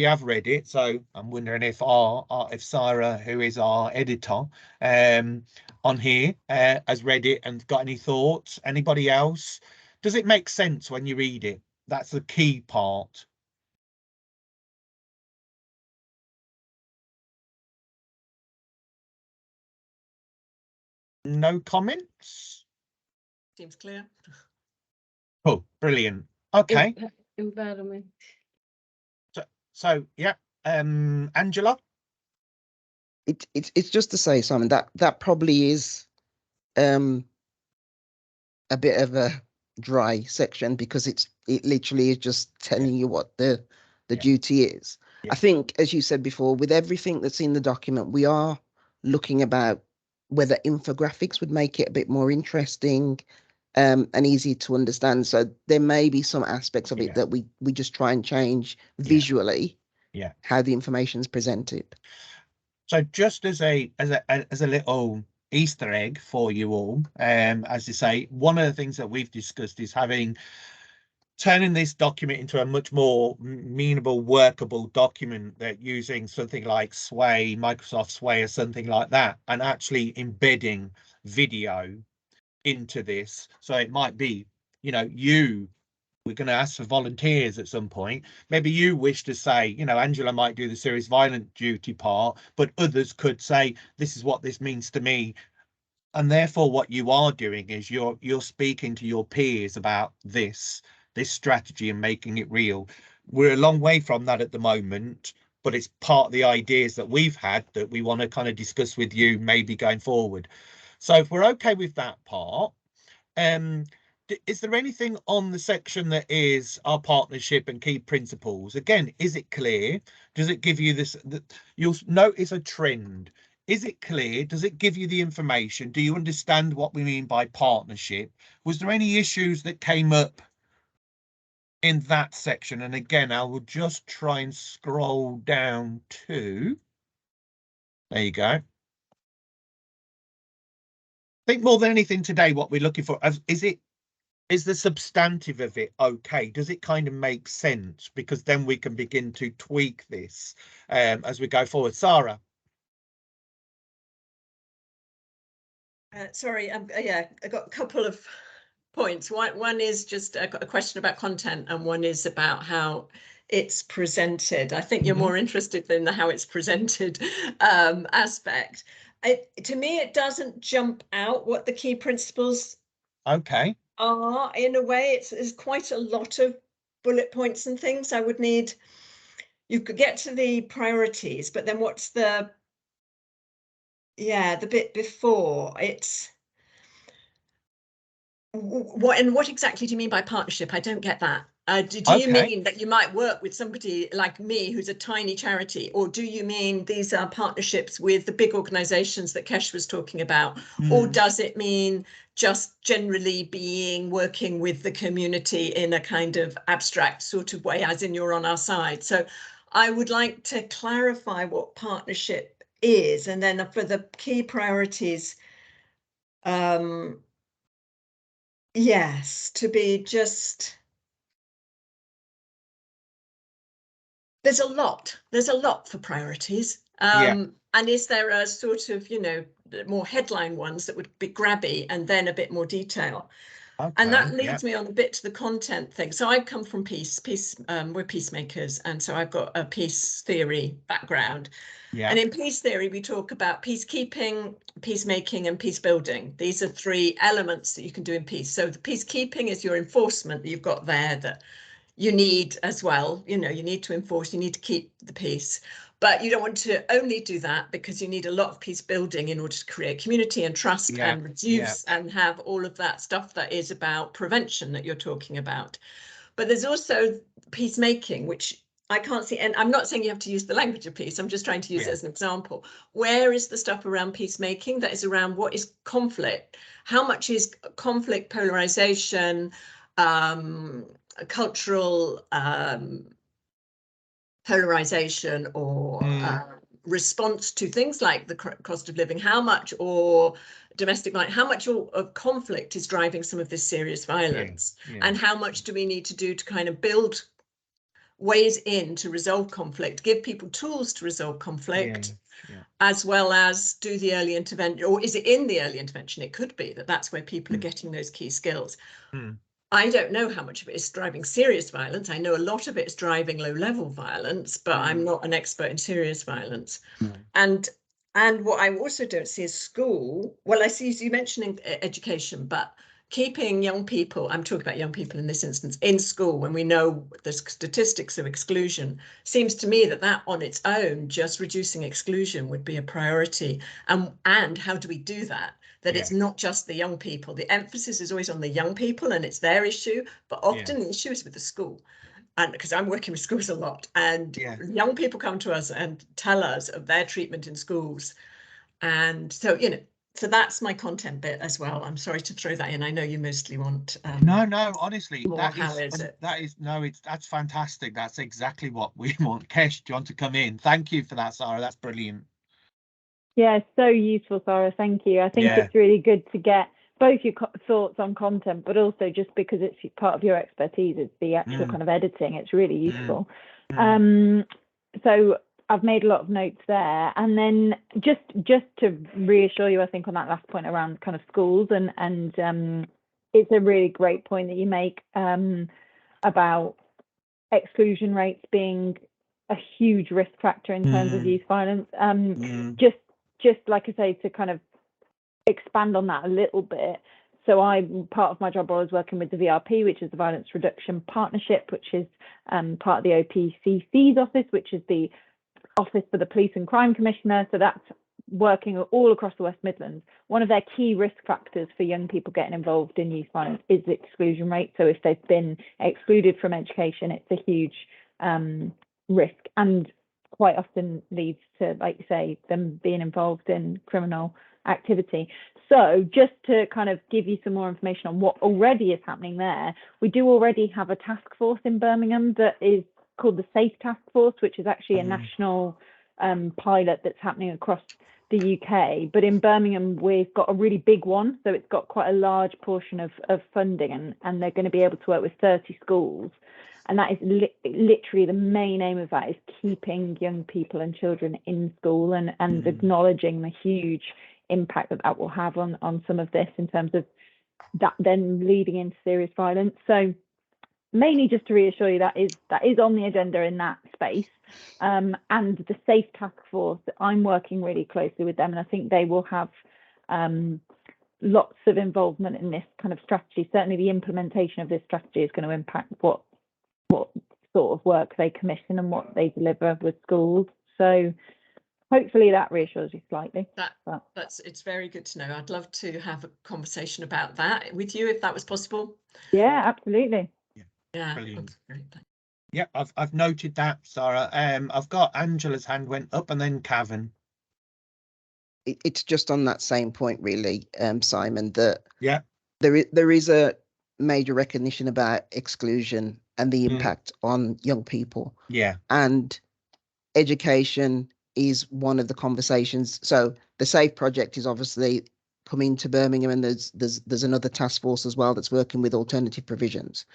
have read it? So I'm wondering if if Sarah, who is our editor on here, has read it and got any thoughts. Anybody else? Does it make sense when you read it? That's the key part. No comments? Seems clear. Oh, brilliant. Okay. Environment. So yeah, Angela. It's just to say, Simon, that probably is a bit of a dry section, because it literally is just telling you what the duty is. I think, as you said before, with everything that's in the document, we are looking about whether infographics would make it a bit more interesting and easy to understand. So there may be some aspects of it that we just try and change visually how the information is presented. So just as a little Easter egg for you all, as you say, one of the things that we've discussed is turning this document into a much more amenable, workable document, that using something like Sway, Microsoft Sway or something like that, and actually embedding video into this. So it might be, you know, we're going to ask for volunteers at some point. Maybe you wish to say, you know, Angela might do the serious violent duty part, but others could say, this is what this means to me. And therefore what you are doing is you're speaking to your peers about this strategy and making it real. We're a long way from that at the moment, but it's part of the ideas that we've had that we want to kind of discuss with you maybe going forward. So if we're okay with that part, is there anything on the section that is our partnership and key principles? Again, is it clear? Does it give you this? You'll notice a trend. Is it clear? Does it give you the information? Do you understand what we mean by partnership? Was there any issues that came up in that section? And again, I will just try and scroll down to, there you go. I think more than anything today, what we're looking for is the substantive of it okay? Does it kind of make sense? Because then we can begin to tweak this as we go forward. Sarah. Sorry, yeah, I got a couple of points. One is just a question about content, and one is about how it's presented. I think you're more interested in the how it's presented aspect. To me, it doesn't jump out what the key principles are. In a way, it's quite a lot of bullet points and things. I would need, you could get to the priorities, but then what's the bit before? It's what exactly do you mean by partnership? I don't get that. Do you mean that you might work with somebody like me who's a tiny charity, or do you mean these are partnerships with the big organizations that Kesh was talking about? Or does it mean just generally working with the community in a kind of abstract sort of way, as in you're on our side? So I would like to clarify what partnership is, and then for the key priorities, yes, to be just, there's a lot for priorities. And is there a sort of, more headline ones that would be grabby and then a bit more detail? And that leads me on a bit to the content thing. So I come from peace, we're peacemakers, and so I've got a peace theory background. And in peace theory, we talk about peacekeeping, peacemaking, and peace building. These are 3 elements that you can do in peace. So the peacekeeping is your enforcement that you've got there that you need as well. You need to enforce, you need to keep the peace. But you don't want to only do that, because you need a lot of peace building in order to create community and trust and reduce and have all of that stuff that is about prevention that you're talking about. But there's also peacemaking, which I can't see, and I'm not saying you have to use the language of peace, I'm just trying to use it as an example. Where is the stuff around peacemaking that is around what is conflict? How much is conflict, polarization, cultural polarization, or response to things like the cost of living? How much, or domestic violence, how much of conflict is driving some of this serious violence? And how much do we need to do to kind of build ways in to resolve conflict, give people tools to resolve conflict, as well as do the early intervention? Or is it in the early intervention? It could be that that's where people are getting those key skills. I don't know how much of it is driving serious violence. I know a lot of it is driving low-level violence, but I'm not an expert in serious violence. And what I also don't see is school. Well, I see you mentioning education, but keeping young people, I'm talking about young people in this instance, in school, when we know the statistics of exclusion, seems to me that on its own, just reducing exclusion would be a priority. And how do we do that? That it's not just the young people. The emphasis is always on the young people and it's their issue, but often the issue is with the school. And because I'm working with schools a lot, and young people come to us and tell us of their treatment in schools. And so, so that's my content bit as well. I'm sorry to throw that in. I know you mostly want no, honestly, that's fantastic. That's exactly what we want. Kesh, do you want to come in? Thank you for that, Sarah. That's brilliant. Yeah, so useful, Sarah. Thank you. I think it's really good to get both your thoughts on content, but also just because it's part of your expertise, it's the actual kind of editing. It's really useful. So I've made a lot of notes there, and then just to reassure you, I think on that last point around kind of schools, and it's a really great point that you make about exclusion rates being a huge risk factor in terms of youth violence. Just like I say, to kind of expand on that a little bit. So part of my job role is working with the VRP, which is the Violence Reduction Partnership, which is part of the OPCC's office, which is the Office for the Police and Crime Commissioner. So that's working all across the West Midlands. One of their key risk factors for young people getting involved in youth violence is the exclusion rate. So if they've been excluded from education, it's a huge risk, and quite often leads to, like you say, them being involved in criminal activity. So just to kind of give you some more information on what already is happening there, we do already have a task force in Birmingham that is called the Safe Task Force, which is actually a national pilot that's happening across the UK. But in Birmingham, we've got a really big one. So it's got quite a large portion of funding, and they're going to be able to work with 30 schools. And that is literally the main aim of that, is keeping young people and children in school, and acknowledging the huge impact that will have on some of this in terms of that then leading into serious violence. So mainly just to reassure you, that is on the agenda in that space. And the Safe Task Force, I'm working really closely with them, and I think they will have lots of involvement in this kind of strategy. Certainly the implementation of this strategy is going to impact what sort of work they commission and what they deliver with schools. So hopefully that reassures you slightly. It's very good to know. I'd love to have a conversation about that with you if that was possible. Yeah, absolutely. Yeah. Brilliant. Yeah, I've noted that, Sarah. I've got Angela's hand went up and then Cavan. It's just on that same point, really, Simon, that there is a major recognition about exclusion and the impact on young people. Yeah. And education is one of the conversations. So the SAFE project is obviously coming to Birmingham, and there's another task force as well that's working with alternative provisions.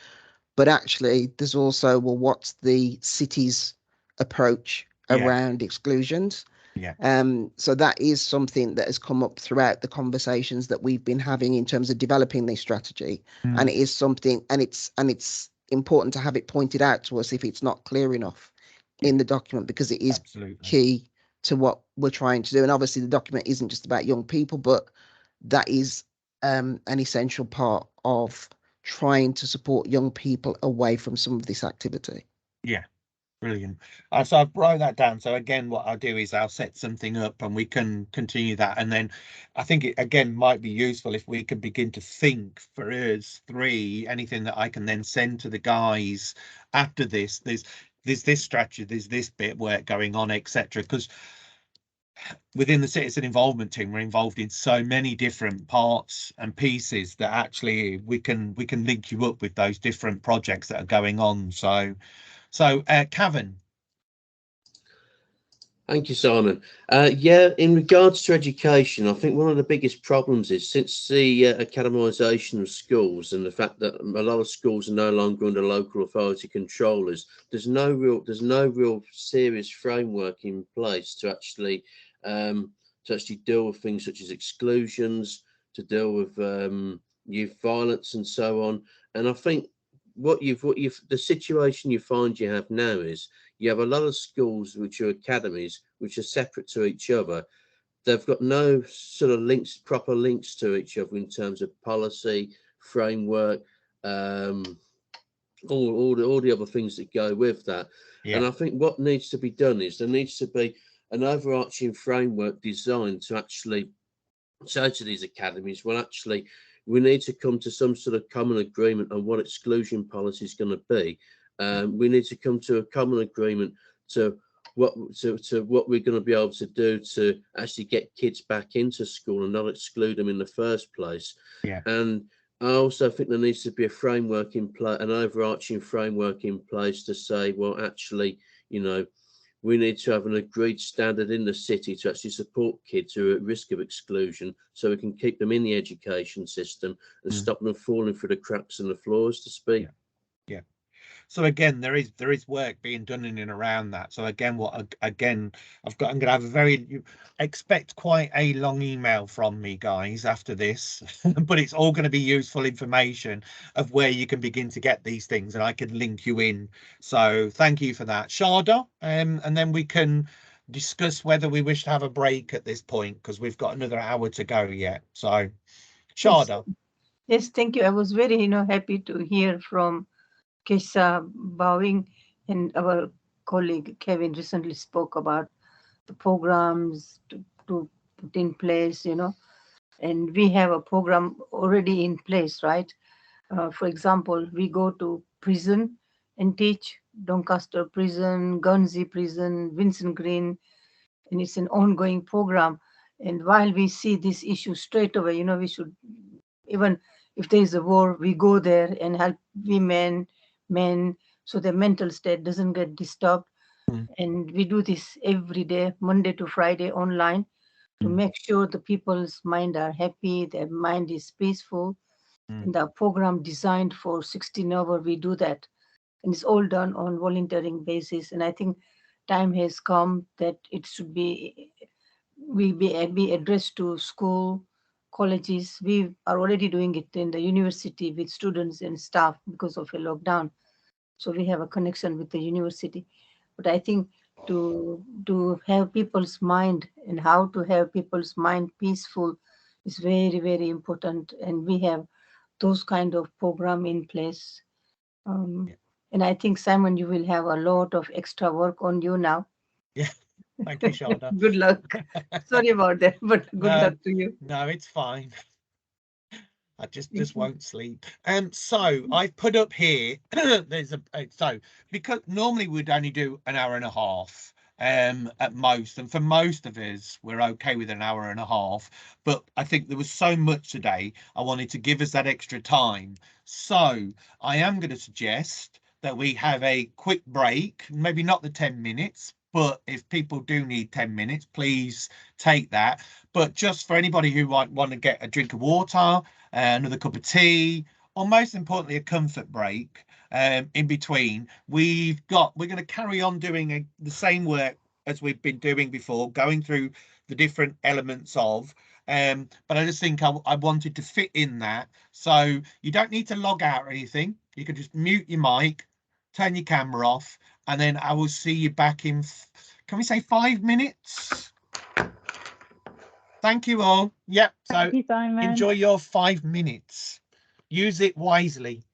But actually, there's also, well, what's the city's approach around exclusions? Yeah. So that is something that has come up throughout the conversations that we've been having in terms of developing this strategy. And it is something, and it's important to have it pointed out to us if it's not clear enough in the document, because it is key to what we're trying to do. And obviously the document isn't just about young people, but that is an essential part of trying to support young people away from some of this activity. Yeah, brilliant. So I've wrote that down. So again, what I'll do is I'll set something up and we can continue that. And then I think it again might be useful if we can begin to think for us three, anything that I can then send to the guys after this. There's this strategy, there's this bit work going on, etc. Because within the citizen involvement team, we're involved in so many different parts and pieces that actually we can link you up with those different projects that are going on. So Cavan. Thank you, Simon. Yeah, in regards to education, I think one of the biggest problems is since the academisation of schools and the fact that a lot of schools are no longer under local authority controllers, there's no real serious framework in place to actually deal with things such as exclusions, to deal with youth violence and so on. And I think the situation you find you have now is you have a lot of schools which are academies which are separate to each other. They've got no sort of proper links to each other in terms of policy, framework, all the other things that go with that. Yeah. And I think what needs to be done is there needs to be an overarching framework designed to actually say to these academies, well, actually, we need to come to some sort of common agreement on what exclusion policy is going to be. We need to come to a common agreement to what we're going to be able to do to actually get kids back into school and not exclude them in the first place. Yeah. And I also think there needs to be a framework in place, an overarching framework in place to say, well, actually, you know, we need to have an agreed standard in the city to actually support kids who are at risk of exclusion, so we can keep them in the education system and stop them falling through the cracks in the floors, to speak. Yeah. So again, there is work being done in and around that. So again, I'm going to have expect quite a long email from me, guys, after this, but it's all going to be useful information of where you can begin to get these things, and I can link you in. So thank you for that, Sharda. And then we can discuss whether we wish to have a break at this point, because we've got another hour to go yet. So Sharda. Yes, thank you. I was very, happy to hear from Kesha Bowing, and our colleague Kevin recently spoke about the programs to put in place, and we have a program already in place, right? For example, we go to prison and teach, Doncaster Prison, Guernsey Prison, Vincent Green, and it's an ongoing program. And while we see this issue straight away, we should, even if there is a war, we go there and help women, men, so their mental state doesn't get disturbed. And we do this every day, Monday to Friday, online, to make sure the people's mind are happy, their mind is peaceful. And the program designed for 16 hours, we do that. And it's all done on volunteering basis. And I think time has come that it should be addressed to school, colleges. We are already doing it in the university with students and staff because of a lockdown. So we have a connection with the university. But I think to have people's mind and how to have people's mind peaceful is very, very important. And we have those kind of program in place. And I think, Simon, you will have a lot of extra work on you now. Yeah. Thank you, Shonda. Good luck. Sorry about that, but good luck to you. No, it's fine. I just won't sleep. So I've put up here, there's so because normally we'd only do an hour and a half at most, and for most of us we're okay with an hour and a half, but I think there was so much today I wanted to give us that extra time. So I am going to suggest that we have a quick break, maybe not the 10 minutes, but if people do need 10 minutes, please take that. But just for anybody who might want to get a drink of water, another cup of tea, or most importantly, a comfort break in between, we're going to carry on doing the same work as we've been doing before, going through the different elements of. But I just think I wanted to fit in that. So you don't need to log out or anything. You can just mute your mic, turn your camera off, and then I will see you back in, can we say 5 minutes? Thank you all. Yep. So Thank you, Simon. Enjoy your 5 minutes. Use it wisely.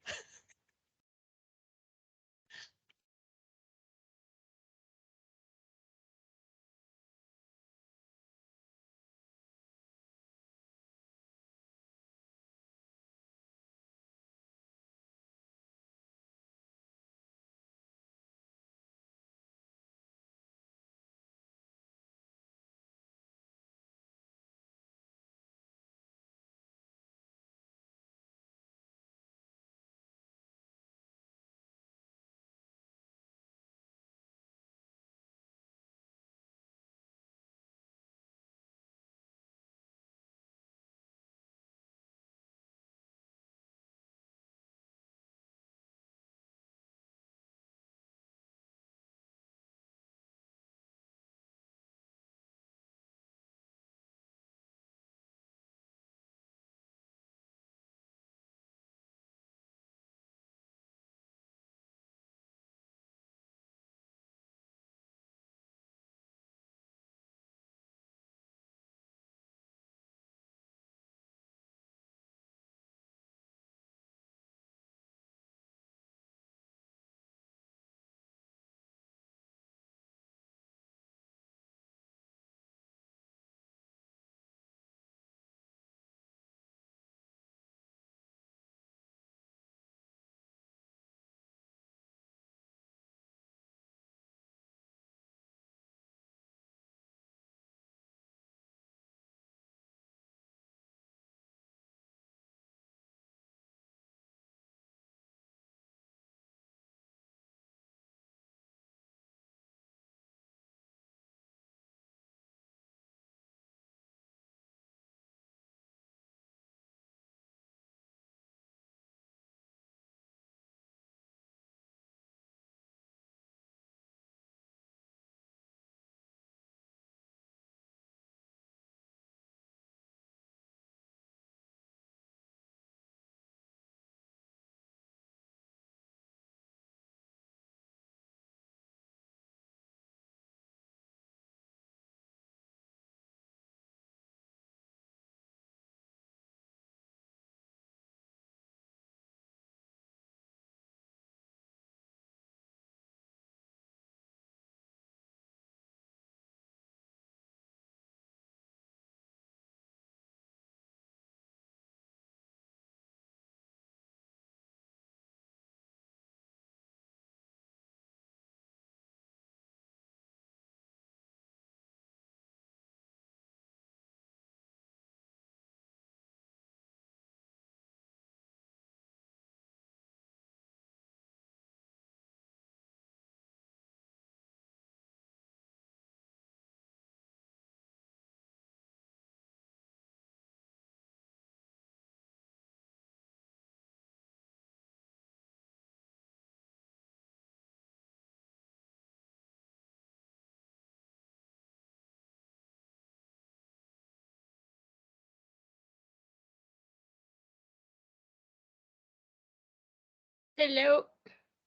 Hello.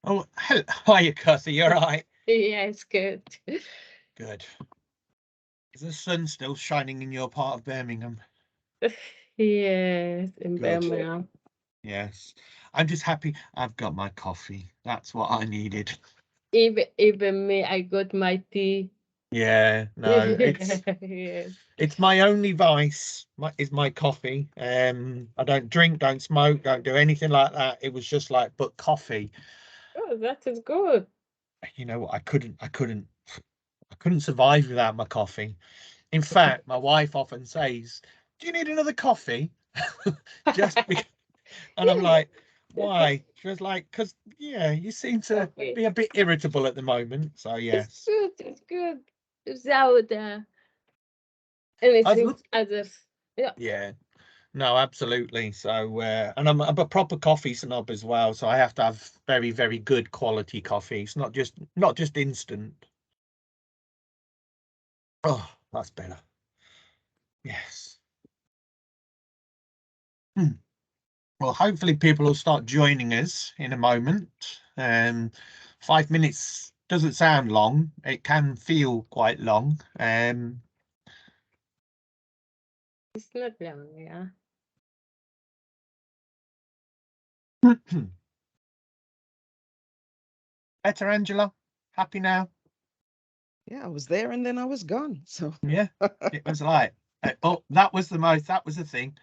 Oh, hello. Hiya, Cutty. You're right. Yes, good. Good. Is the sun still shining in your part of Birmingham? Yes, in Good. Birmingham. Yes. I'm just happy I've got my coffee. That's what I needed. Even me, I got my tea. Yeah, no, Yes. it's my only vice, is my coffee. I don't drink, don't smoke, don't do anything like that. It was just like, but coffee. Oh, that is good. You know what? I couldn't survive without my coffee. In fact, my wife often says, "Do you need another coffee?" Just because, and I'm like, "Why?" She was like, "Because yeah, you seem to be a bit irritable at the moment." So yes, It's good. Without anything others. Yeah. Yeah, no, absolutely. So, and I'm a proper coffee snob as well. So I have to have very, very good quality coffee. It's not just instant. Oh, that's better. Yes. Well, hopefully people will start joining us in a moment. 5 minutes doesn't sound long. It can feel quite long. It's not long, yeah. Better, Angela? Happy now? Yeah, I was there and then I was gone. So Yeah, it was like, oh, that was the thing.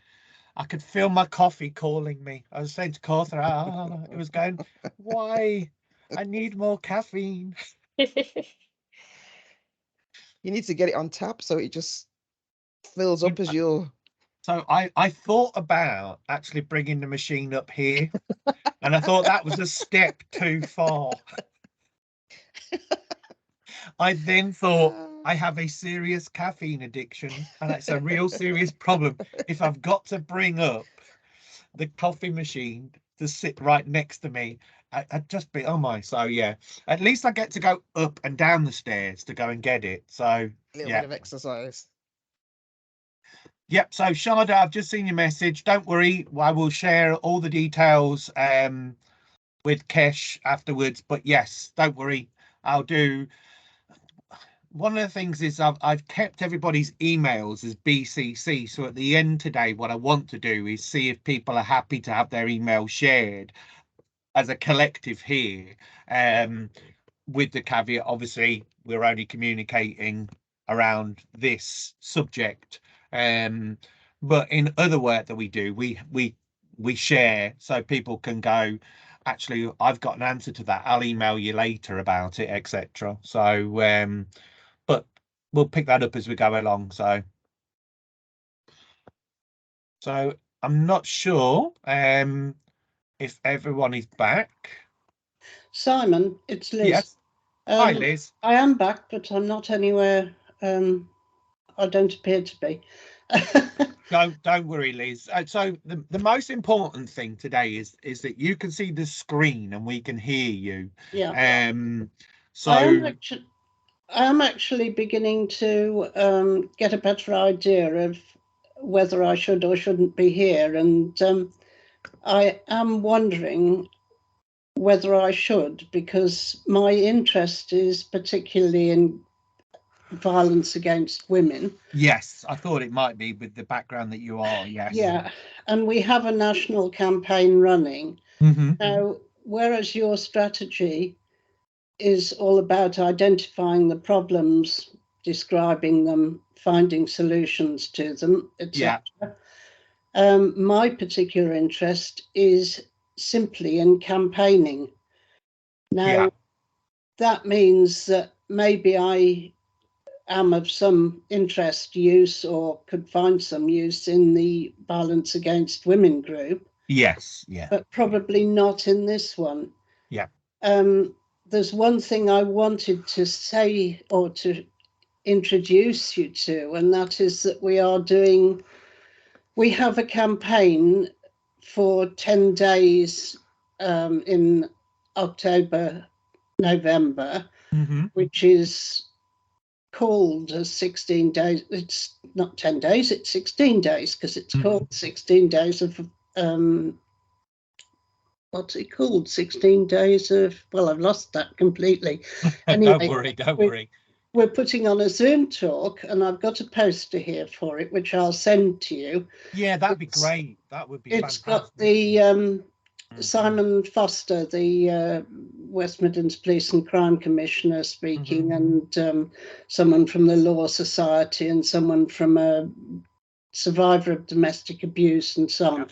I could feel my coffee calling me. I was saying to Cartha, it was going, why? I need more caffeine. you need to get it on tap so it just fills up as you're. So I thought about actually bringing the machine up here, and I thought that was a step too far. I then thought I have a serious caffeine addiction, and it's a real serious problem if I've got to bring up the coffee machine to sit right next to me. I'd just be, oh my. So yeah, at least I get to go up and down the stairs to go and get it. So A little yeah. bit of exercise. Yep. So Sharda, I've just seen your message. Don't worry, I will share all the details with Kesh afterwards. But yes, don't worry, I'll do. One of the things is I've kept everybody's emails as BCC. So at the end today, what I want to do is see if people are happy to have their email shared as a collective here, with the caveat, obviously, we're only communicating around this subject. But in other work that we do, we share so people can go, actually, I've got an answer to that. I'll email you later about it, etc. So, but we'll pick that up as we go along. So I'm not sure if everyone is back. Simon, it's Liz. Yes. Hi, Liz. I am back, but I'm not anywhere. I don't appear to be. Don't worry, Liz. So the most important thing today is that you can see the screen and we can hear you. Yeah. So I am actually beginning to get a better idea of whether I should or shouldn't be here, and I am wondering whether I should, because my interest is particularly in violence against women. Yes, I thought it might be with the background that you are. Yes. Yeah, and we have a national campaign running. Now, whereas your strategy is all about identifying the problems, describing them, finding solutions to them, etc. My particular interest is simply in campaigning. Now, that means that maybe I am of some interest, use, or could find some use in the Violence Against Women group. Yes, yeah. But probably not in this one. Yeah. There's one thing I wanted to say or to introduce you to, and that is that we have a campaign for 10 days in October, November, which is called 16 days. It's not 10 days, it's 16 days, because it's called 16 days of what's it called? 16 days of, well, I've lost that completely. Anyway, don't worry. We're putting on a Zoom talk, and I've got a poster here for it, which I'll send to you. Yeah, that'd be great. That would be It's fantastic. got the Simon Foster, the West Midlands Police and Crime Commissioner speaking, and someone from the Law Society and someone from a survivor of domestic abuse and so on.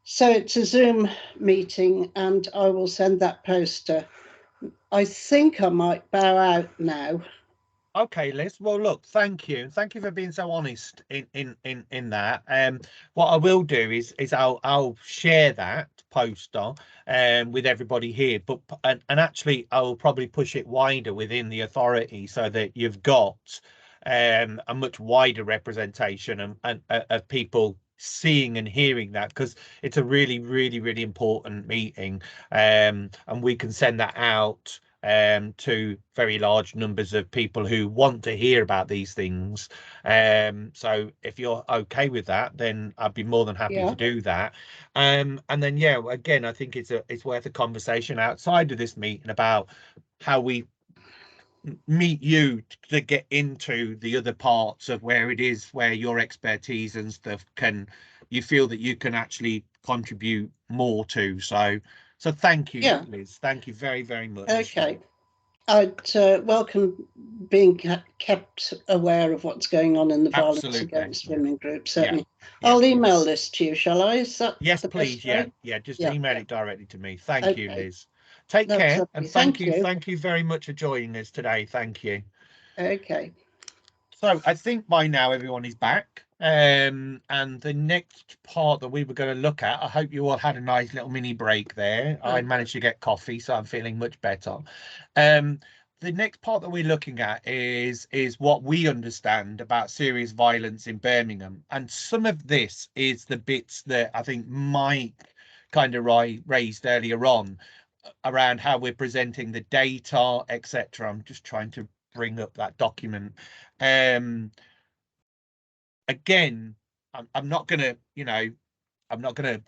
So it's a Zoom meeting, and I will send that poster. I think I might bow out now. Okay, Liz. Well, look, thank you. Thank you for being so honest in that. What I will do is I'll share that poster with everybody here, but and actually I'll probably push it wider within the authority so that you've got a much wider representation and of people seeing and hearing that, because it's a really, really, really important meeting, and we can send that out to very large numbers of people who want to hear about these things. So if you're okay with that, then I'd be more than happy to do that. And then again, I think it's worth a conversation outside of this meeting about how we meet you to get into the other parts of where it is where your expertise and stuff you feel that you can actually contribute more to. So thank you, Liz. Thank you very, very much. Okay. I'd welcome being kept aware of what's going on in the violence against women group, certainly. I'll email this to you, shall I? Is that yes, please. Just email it directly to me. Thank you, Liz. Take care, and thank you very much for joining us today. Thank you. Okay. So I think by now everyone is back. And the next part that we were going to look at, I hope you all had a nice little mini break there. I managed to get coffee, so I'm feeling much better. The next part that we're looking at is what we understand about serious violence in Birmingham. And some of this is the bits that I think Mike kind of raised earlier on around how we're presenting the data, etc. I'm just trying to bring up that document. Again, I'm not going to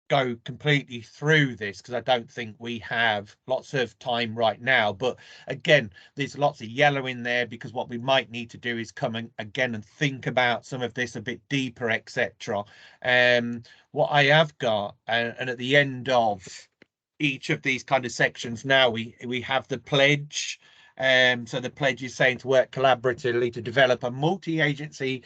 go completely through this because I don't think we have lots of time right now. But again, there's lots of yellow in there because what we might need to do is come again and think about some of this a bit deeper, etc. What I have got, and at the end of each of these kind of sections now, we have the pledge. So the pledge is saying to work collaboratively to develop a multi-agency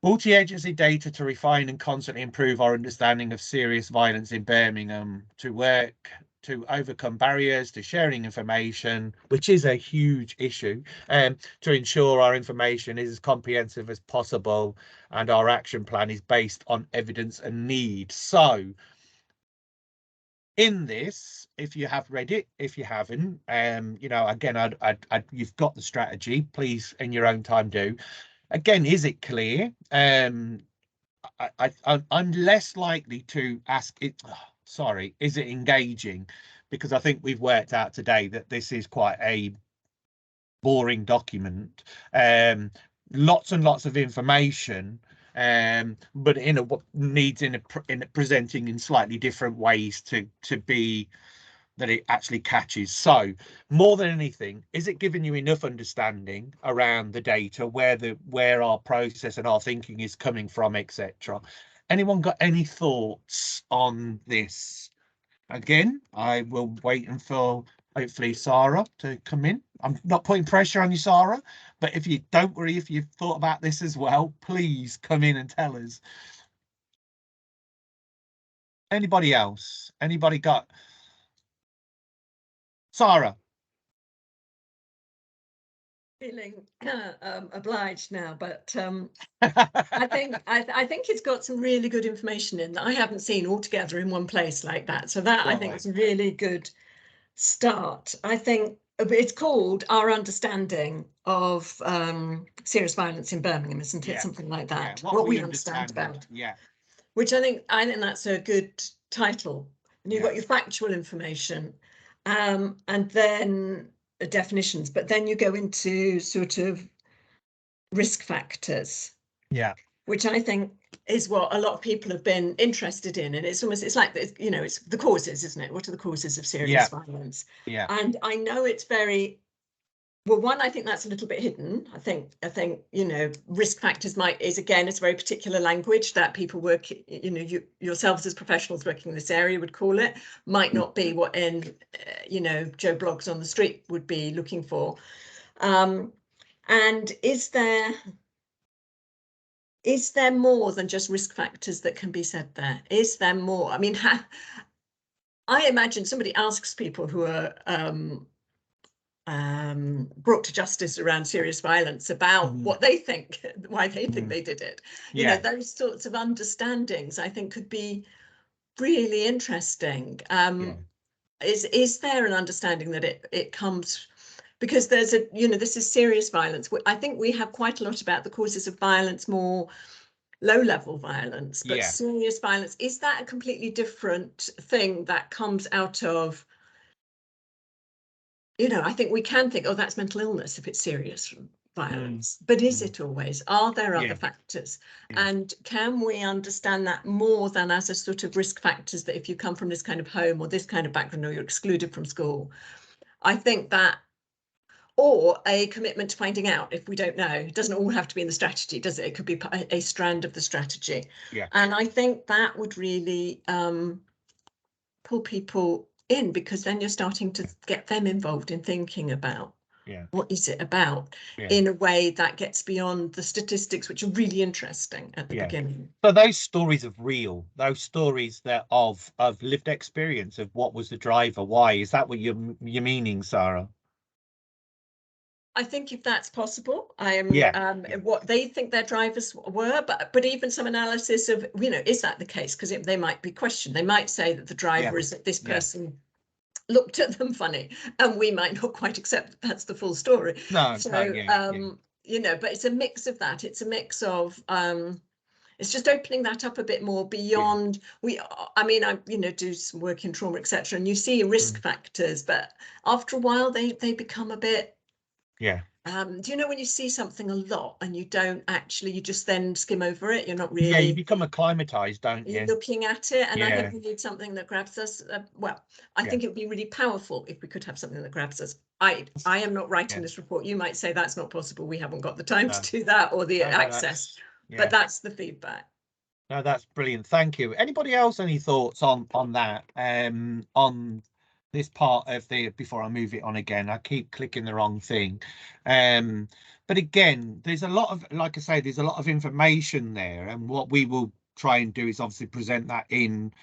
data to refine and constantly improve our understanding of serious violence in Birmingham, to work to overcome barriers to sharing information, which is a huge issue, to ensure our information is as comprehensive as possible and our action plan is based on evidence and need. So in this, if you have read it, if you haven't, again, you've got the strategy. Please, in your own time, do. Again, is it clear? I'm less likely to ask it. Sorry, is it engaging? Because I think we've worked out today that this is quite a boring document. Lots and lots of information. But what needs in presenting in slightly different ways to be that it actually catches. So more than anything, is it giving you enough understanding around the data, where our process and our thinking is coming from, etc.? Anyone got any thoughts on this? Again, I will wait until hopefully Sarah to come in. I'm not putting pressure on you, Sarah, but if you don't worry, if you've thought about this as well, please come in and tell us. Anybody else? Anybody got? Sarah. Feeling obliged now, but I think it's got some really good information in that I haven't seen all together in one place like that. So that I think is a really good start. I think it's called Our Understanding of Serious Violence in Birmingham, isn't it? Something like that. What we understand about. Yeah. Which I think that's a good title. And you've got your factual information, and then definitions, but then you go into sort of risk factors. Yeah. which I think is what a lot of people have been interested in. And it's almost, it's like, you know, it's the causes, isn't it? What are the causes of serious violence? Yeah. And I know it's very, well, one, I think that's a little bit hidden. I think, you know, risk factors it's a very particular language that people work, you know, yourselves as professionals working in this area would call it, might not be what you know, Joe Bloggs on the street would be looking for. And is there more than just risk factors that can be said there? Is there more? I mean, I imagine somebody asks people who are brought to justice around serious violence about what they think, why they think they did it. You know, those sorts of understandings, I think, could be really interesting. Is there an understanding that it comes, because there's a, you know, this is serious violence. I think we have quite a lot about the causes of violence, more low-level violence, but serious violence, is that a completely different thing that comes out of, you know, I think we can think, oh, that's mental illness if it's serious violence, but is it always? Are there other factors? And can we understand that more than as a sort of risk factors, that if you come from this kind of home or this kind of background, or you're excluded from school? I think that, or a commitment to finding out if we don't know. It doesn't all have to be in the strategy, does it? It could be a strand of the strategy. And I think that would really pull people in, because then you're starting to get them involved in thinking about what is it about in a way that gets beyond the statistics, which are really interesting at the beginning. So those stories of real, those stories that of lived experience of what was the driver, why, is that what you're meaning, Sarah? I think if that's possible, what they think their drivers were, but even some analysis of, you know, is that the case? Because they might be questioned. They might say that the driver is that this person looked at them funny, and we might not quite accept that that's the full story. No, you know, but it's a mix of that. It's a mix of it's just opening that up a bit more beyond I mean, I, you know, do some work in trauma, etc., and you see risk factors, but after a while they become a bit do you know when you see something a lot and you don't actually, you just then skim over it, you're not really, you become acclimatized, don't you, looking at it? And I think we need something that grabs us. Well, I think it would be really powerful if we could have something that grabs us. I am not writing this report. You might say that's not possible, we haven't got the time to do that, or the access, but that's the feedback. No, that's brilliant, thank you. Anybody else any thoughts on that, on this part of the, before I move it on again, I keep clicking the wrong thing, but again, there's a lot of, like I say, there's a lot of information there, and what we will try and do is obviously present that in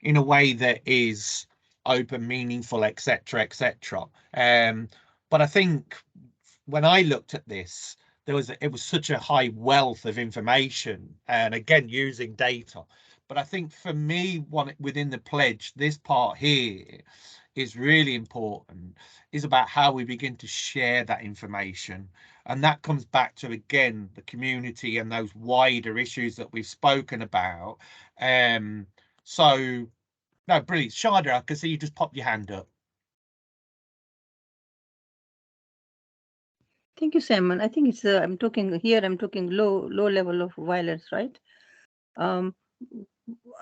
a way that is open, meaningful, etc., etc. But I think when I looked at this, it was such a high wealth of information, and again using data. But I think for me, within the pledge, this part here is really important, is about how we begin to share that information, and that comes back to, again, the community and those wider issues that we've spoken about. So no, brilliant. Shada, I can see you just pop your hand up. Thank you, Simon. I think it's I'm talking low level of violence, right?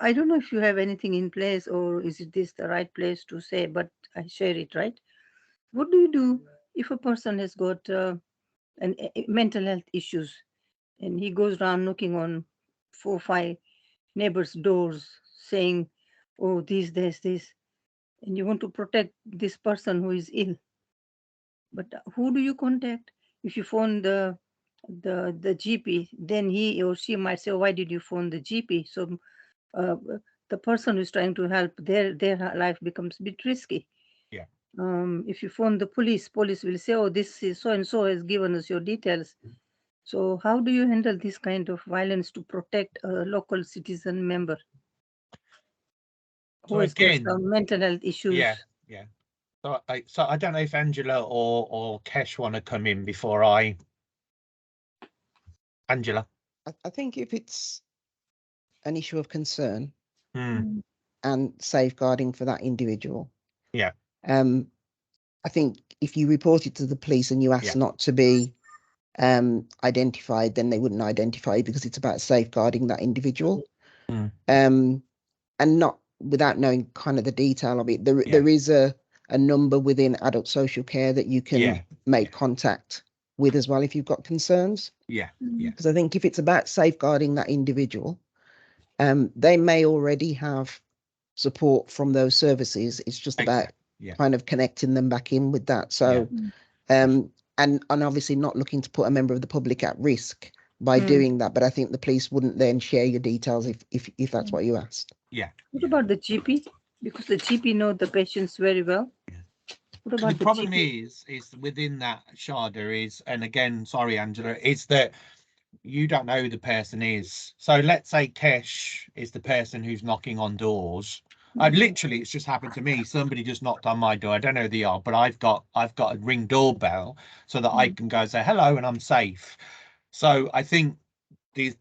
I don't know if you have anything in place, or is this the right place to say, but I share it, right? What do you do if a person has got mental health issues, and he goes around knocking on 4 or 5 neighbors' doors saying, oh, there's this, and you want to protect this person who is ill, but who do you contact? If you phone the GP, then he or she might say, why did you phone the GP? So the person who's trying to help, their life becomes a bit risky. If you phone the police will say, oh, this is so and so has given us your details. So how do you handle this kind of violence to protect a local citizen member who has got some mental health issues? So I don't know if Angela or Kesh want to come in before I. Angela. I think if it's an issue of concern and safeguarding for that individual, I think if you report it to the police and you ask not to be identified, then they wouldn't identify because it's about safeguarding that individual. Mm. And not without knowing kind of the detail of it. There is a number within adult social care that you can make contact with as well if you've got concerns. Yeah. Because I think if it's about safeguarding that individual, they may already have support from those services. It's just about kind of connecting them back in with that. So, and obviously not looking to put a member of the public at risk by doing that. But I think the police wouldn't then share your details if that's what you asked. Yeah. What about the GP? Because the GP know the patients very well. What about the problem GP? is within that, Shada, is, and again, sorry, Angela, is that you don't know who the person is. So let's say Kesh is the person who's knocking on doors. Literally, it's just happened to me. Somebody just knocked on my door. I don't know who they are, but I've got a Ring doorbell so that I can go and say hello and I'm safe. So I think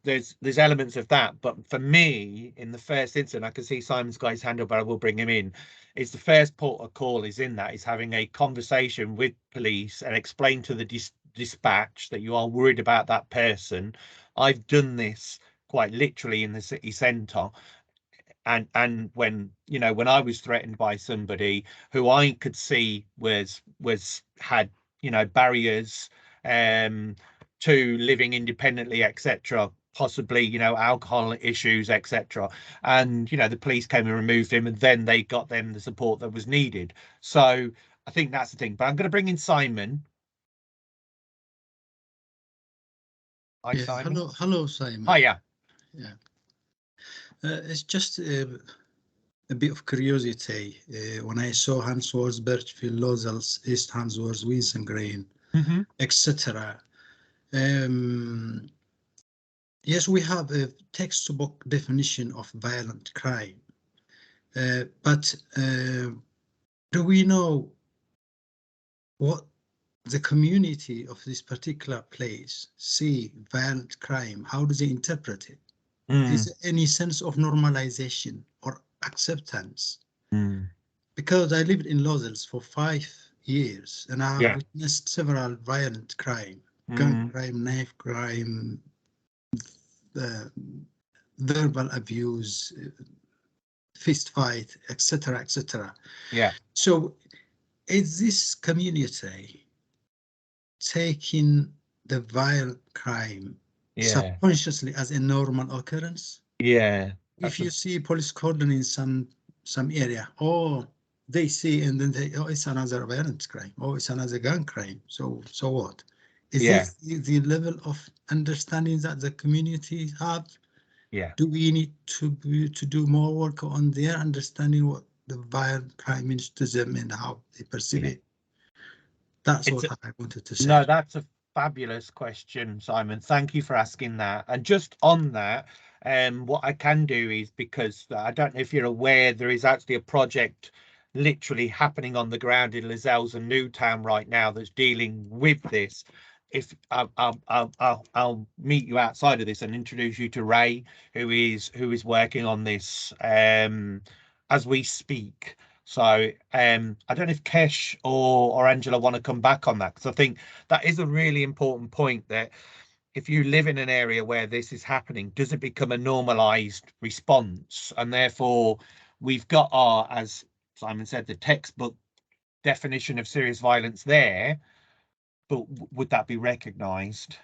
there's elements of that, but for me, in the first instance, I can see Simon's got his hand up, but I will bring him in. Is the first port of call is having a conversation with police and explain to the dispatch that you are worried about that person. I've done this quite literally in the city centre, and when I was threatened by somebody who I could see had barriers to living independently, etc., possibly alcohol issues, etc., and the police came and removed him, and then they got them the support that was needed. So I think that's the thing. But I'm going to bring in Simon. Hi, Simon. Hello, Simon. Hiya. Yeah. It's just a bit of curiosity. When I saw Handsworth, Birchfield, Lozels, East Handsworth, Winson Green, etc. Yes, we have a textbook definition of violent crime, but do we know what the community of this particular place see violent crime? How do they interpret it? Is there any sense of normalization or acceptance? Because I lived in Lozels for 5 years and I have witnessed several violent crime, gun crime, knife crime, verbal abuse, fist fight, etc., etc. Yeah. So is this community taking the violent crime subconsciously as a normal occurrence? Yeah. If you see police cordon in some area, they see and then they, it's another violent crime, it's another gun crime. So what? Is this the level of understanding that the community have? Yeah. Do we need to do more work on their understanding what the violent crime means to them and how they perceive it? That's what I wanted to say. No, that's a fabulous question, Simon. Thank you for asking that. And just on that, what I can do is, because I don't know if you're aware, there is actually a project literally happening on the ground in Lozells and Newtown right now that's dealing with this. If I'll meet you outside of this and introduce you to Ray, who is working on this as we speak. So I don't know if Kesh or Angela want to come back on that, because I think that is a really important point, that if you live in an area where this is happening, does it become a normalized response? And therefore we've got our, as Simon said, the textbook definition of serious violence there, but would that be recognized?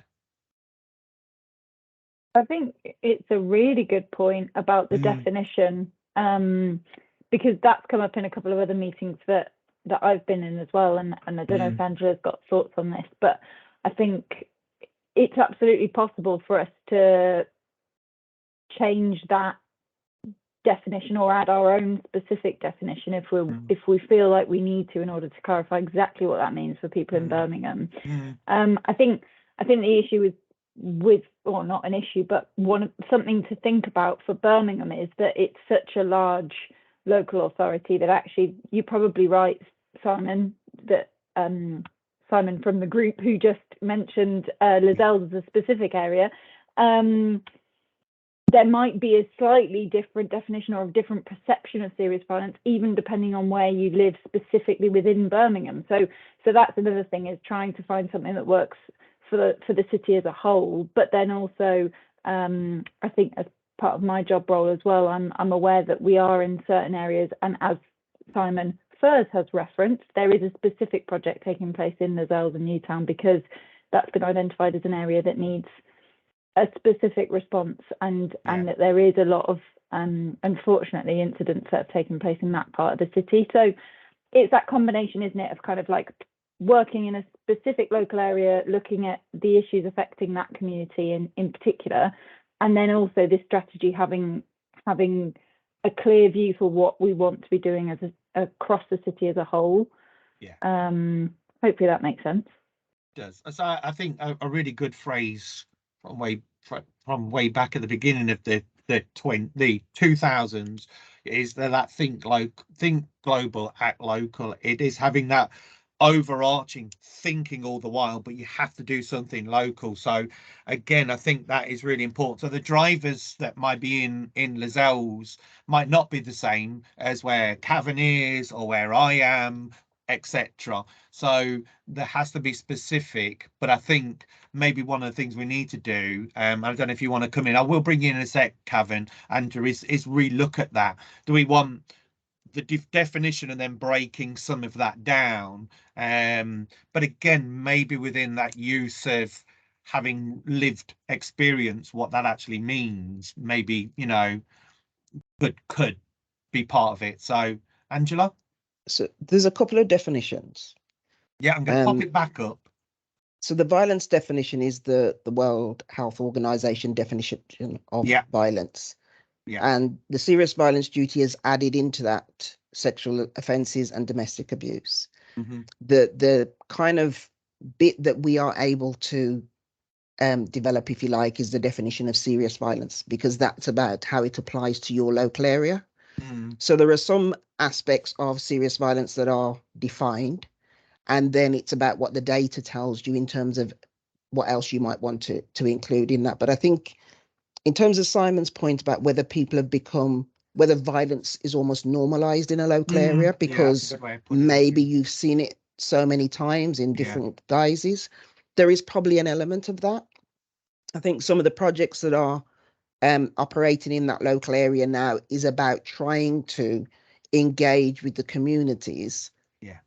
I think it's a really good point about the definition, because that's come up in a couple of other meetings that I've been in as well, and I don't know if Angela's got thoughts on this, but I think it's absolutely possible for us to change that definition or add our own specific definition if we feel like we need to, in order to clarify exactly what that means for people in Birmingham. I think the issue with or not an issue, but something to think about for Birmingham is that it's such a large local authority that actually, you're probably right, Simon, that Simon from the group who just mentioned Lozells as a specific area, there might be a slightly different definition or a different perception of serious violence, even depending on where you live specifically within Birmingham. So that's another thing, is trying to find something that works for the city as a whole, but then also I think as part of my job role as well, I'm aware that we are in certain areas, and as Simon Furs has referenced, there is a specific project taking place in the Zels and Newtown because that's been identified as an area that needs a specific response, and that there is a lot of unfortunately incidents that have taken place in that part of the city. So it's that combination, isn't it, of kind of like working in a specific local area, looking at the issues affecting that community in particular, and then also this strategy having a clear view for what we want to be doing as across the city as a whole. Hopefully that makes sense. It does. So I think a really good phrase from way back at the beginning of the 2000s is that think global, act local. It is having that overarching thinking all the while, but you have to do something local. So again, I think that is really important. So the drivers that might be in Lozells might not be the same as where Cavan is or where I am, etc. So there has to be specific, but I think maybe one of the things we need to do, I don't know if you want to come in, I will bring you in a sec, Cavan, Andrew, is re-look at that. Do we want the definition and then breaking some of that down? But again, maybe within that use of having lived experience, what that actually means, maybe, you know, but could be part of it. So, Angela? So there's a couple of definitions. Yeah, I'm going to pop it back up. So the violence definition is the World Health Organization definition of violence. And the serious violence duty is added into that sexual offences and domestic abuse. The kind of bit that we are able to develop, if you like, is the definition of serious violence, because that's about how it applies to your local area. So there are some aspects of serious violence that are defined, and then it's about what the data tells you in terms of what else you might want to include in that. But I think in terms of Simon's point about whether people have become, whether violence is almost normalized in a local area because maybe you've seen it so many times in different guises, there is probably an element of that. I think some of the projects that are operating in that local area now is about trying to engage with the communities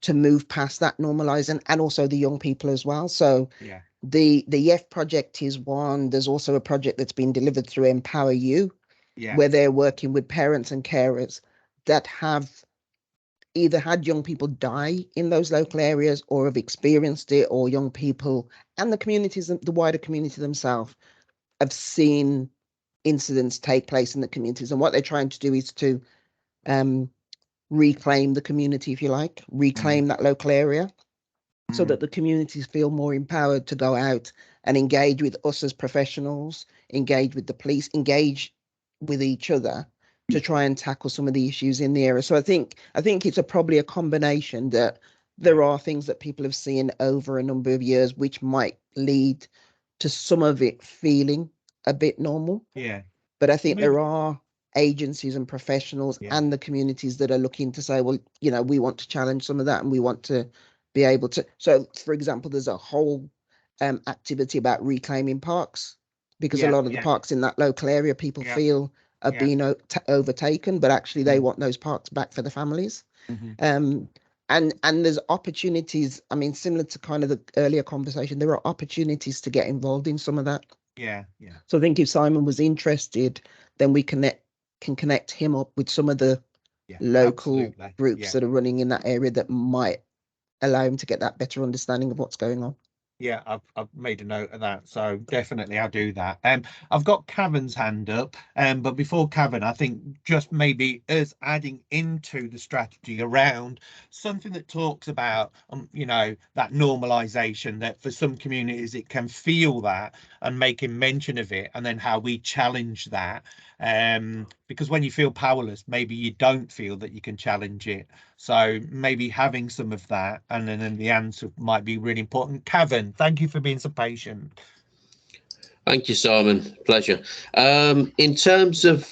to move past that normalizing, and also the young people as well. So the YEF project is one. There's also a project that's been delivered through Empower You, where they're working with parents and carers that have either had young people die in those local areas or have experienced it, or young people and the communities, the wider community themselves, have seen incidents take place in the communities. And what they're trying to do is to reclaim the community, if you like, reclaim that local area, so that the communities feel more empowered to go out and engage with us as professionals, engage with the police, engage with each other to try and tackle some of the issues in the area. So I think it's probably a combination that there are things that people have seen over a number of years which might lead to some of it feeling a bit normal. But I think there are agencies and professionals and the communities that are looking to say, well, you know, we want to challenge some of that, and we want to be able to. So, for example, there's a whole activity about reclaiming parks, because a lot of the parks in that local area people feel are being overtaken, but actually they want those parks back for the families. And there's opportunities. I mean, similar to kind of the earlier conversation, there are opportunities to get involved in some of that. So I think if Simon was interested, then we can connect him up with some of the local groups that are running in that area that might allow him to get that better understanding of what's going on. I've made a note of that, so definitely I'll do that. I've got Cavan's hand up, but before Cavan, I think just maybe us adding into the strategy around something that talks about you know, that normalization, that for some communities it can feel that, and making mention of it, and then how we challenge that, because when you feel powerless, maybe you don't feel that you can challenge it. So maybe having some of that, and then the answer might be really important. Cavan, thank you for being so patient. Thank you, Simon. Pleasure. In terms of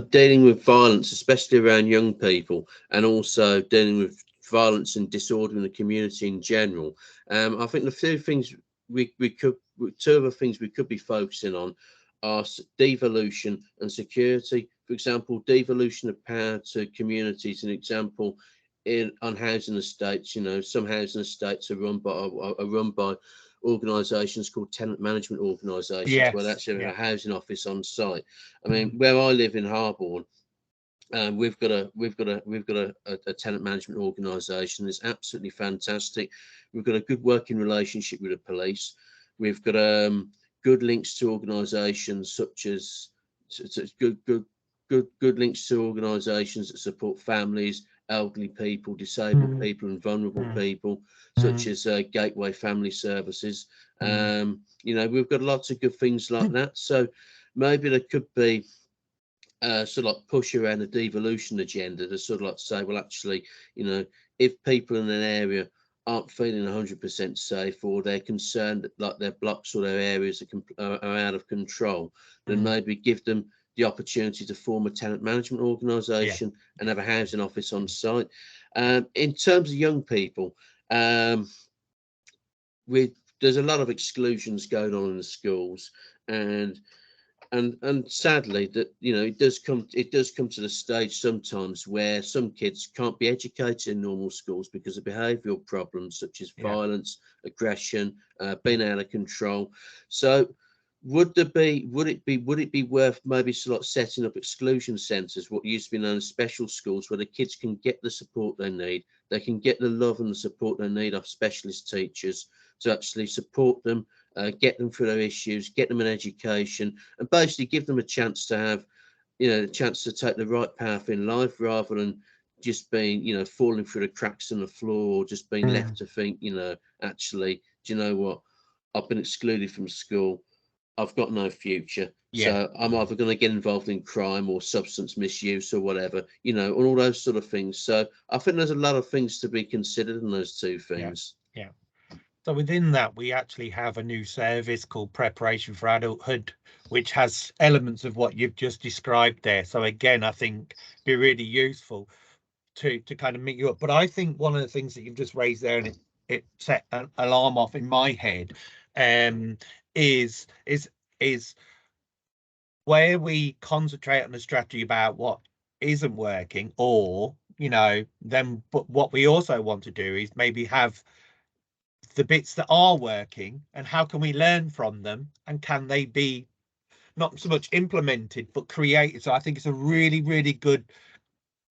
dealing with violence, especially around young people, and also dealing with violence and disorder in the community in general, I think the few things two other things we could be focusing on are devolution and security. For example, devolution of power to communities. An example on housing estates. You know, some housing estates are run by organisations called tenant management organisations, where they actually have a housing office on site. I mean, where I live in Harborne, we've got a tenant management organisation. It's absolutely fantastic. We've got a good working relationship with the police. We've got good links to organisations such as good links to organisations that support families, elderly people, disabled people, and vulnerable people, such as Gateway Family Services. You know, we've got lots of good things like that. So maybe there could be sort of like push around a devolution agenda to sort of like say, well, actually, you know, if people in an area aren't feeling 100% safe, or they're concerned that like their blocks or their areas are out of control, then maybe give them the opportunity to form a tenant management organisation and have a housing office on site. In terms of young people, there's a lot of exclusions going on in the schools, and sadly, that, you know, it does come to the stage sometimes where some kids can't be educated in normal schools because of behavioural problems such as violence, aggression, being out of control. So would it be worth maybe sort of setting up exclusion centres, what used to be known as special schools, where the kids can get the support they need, they can get the love and the support they need off specialist teachers to actually support them, get them through their issues, get them an education, and basically give them a chance to have, you know, a chance to take the right path in life, rather than just being, you know, falling through the cracks in the floor, or just being left to think, you know, actually, do you know what, I've been excluded from school, I've got no future, so I'm either going to get involved in crime or substance misuse or whatever, you know, and all those sort of things. So I think there's a lot of things to be considered in those two things. Yeah. So within that, we actually have a new service called Preparation for Adulthood, which has elements of what you've just described there. So again, I think be really useful to kind of meet you up. But I think one of the things that you've just raised there, and it set an alarm off in my head, is where we concentrate on a strategy about what isn't working, or, you know, then, but what we also want to do is maybe have the bits that are working, and how can we learn from them, and can they be not so much implemented but created. So I think it's a really, really good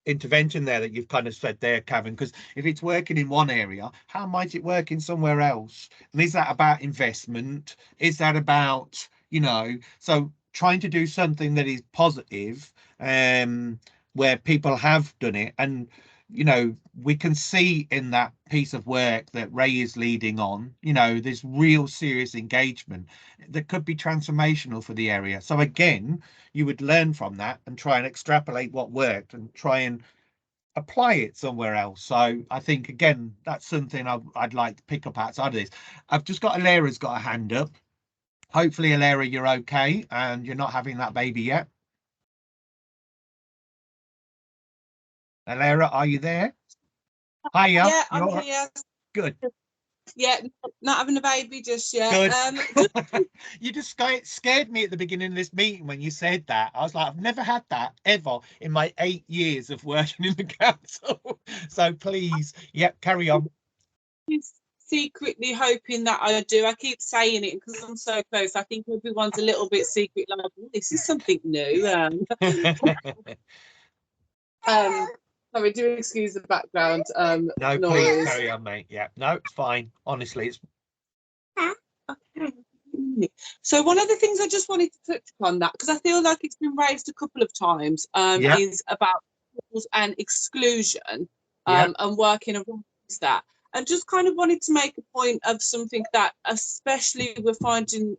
intervention there that you've kind of said there, Kevin, because if it's working in one area, how might it work in somewhere else? And is that about investment? Is that about, you know, so trying to do something that is positive, where people have done it, and, you know, we can see in that piece of work that Ray is leading on, you know, there's real serious engagement that could be transformational for the area. So again, you would learn from that and try and extrapolate what worked and try and apply it somewhere else. So I think, again, that's something I'd like to pick up outside of this. I've just got Alera's got a hand up. Hopefully, Alera, you're okay and you're not having that baby yet. Alera, are you there? Hiya. Yeah, I'm here. Good. Yeah, not having a baby just yet. Good. You just scared me at the beginning of this meeting when you said that. I was like, I've never had that ever in my 8 years of working in the council. So please, carry on. Secretly hoping that I do. I keep saying it because I'm so close. I think everyone's a little bit secret, like, oh, this is something new. Sorry, do excuse the background no, noise. Please carry on, mate. Yeah, no, it's fine. Honestly, it's okay. So one of the things I just wanted to touch upon that, because I feel like it's been raised a couple of times, is about schools and exclusion, and working around that. And just kind of wanted to make a point of something that especially we're finding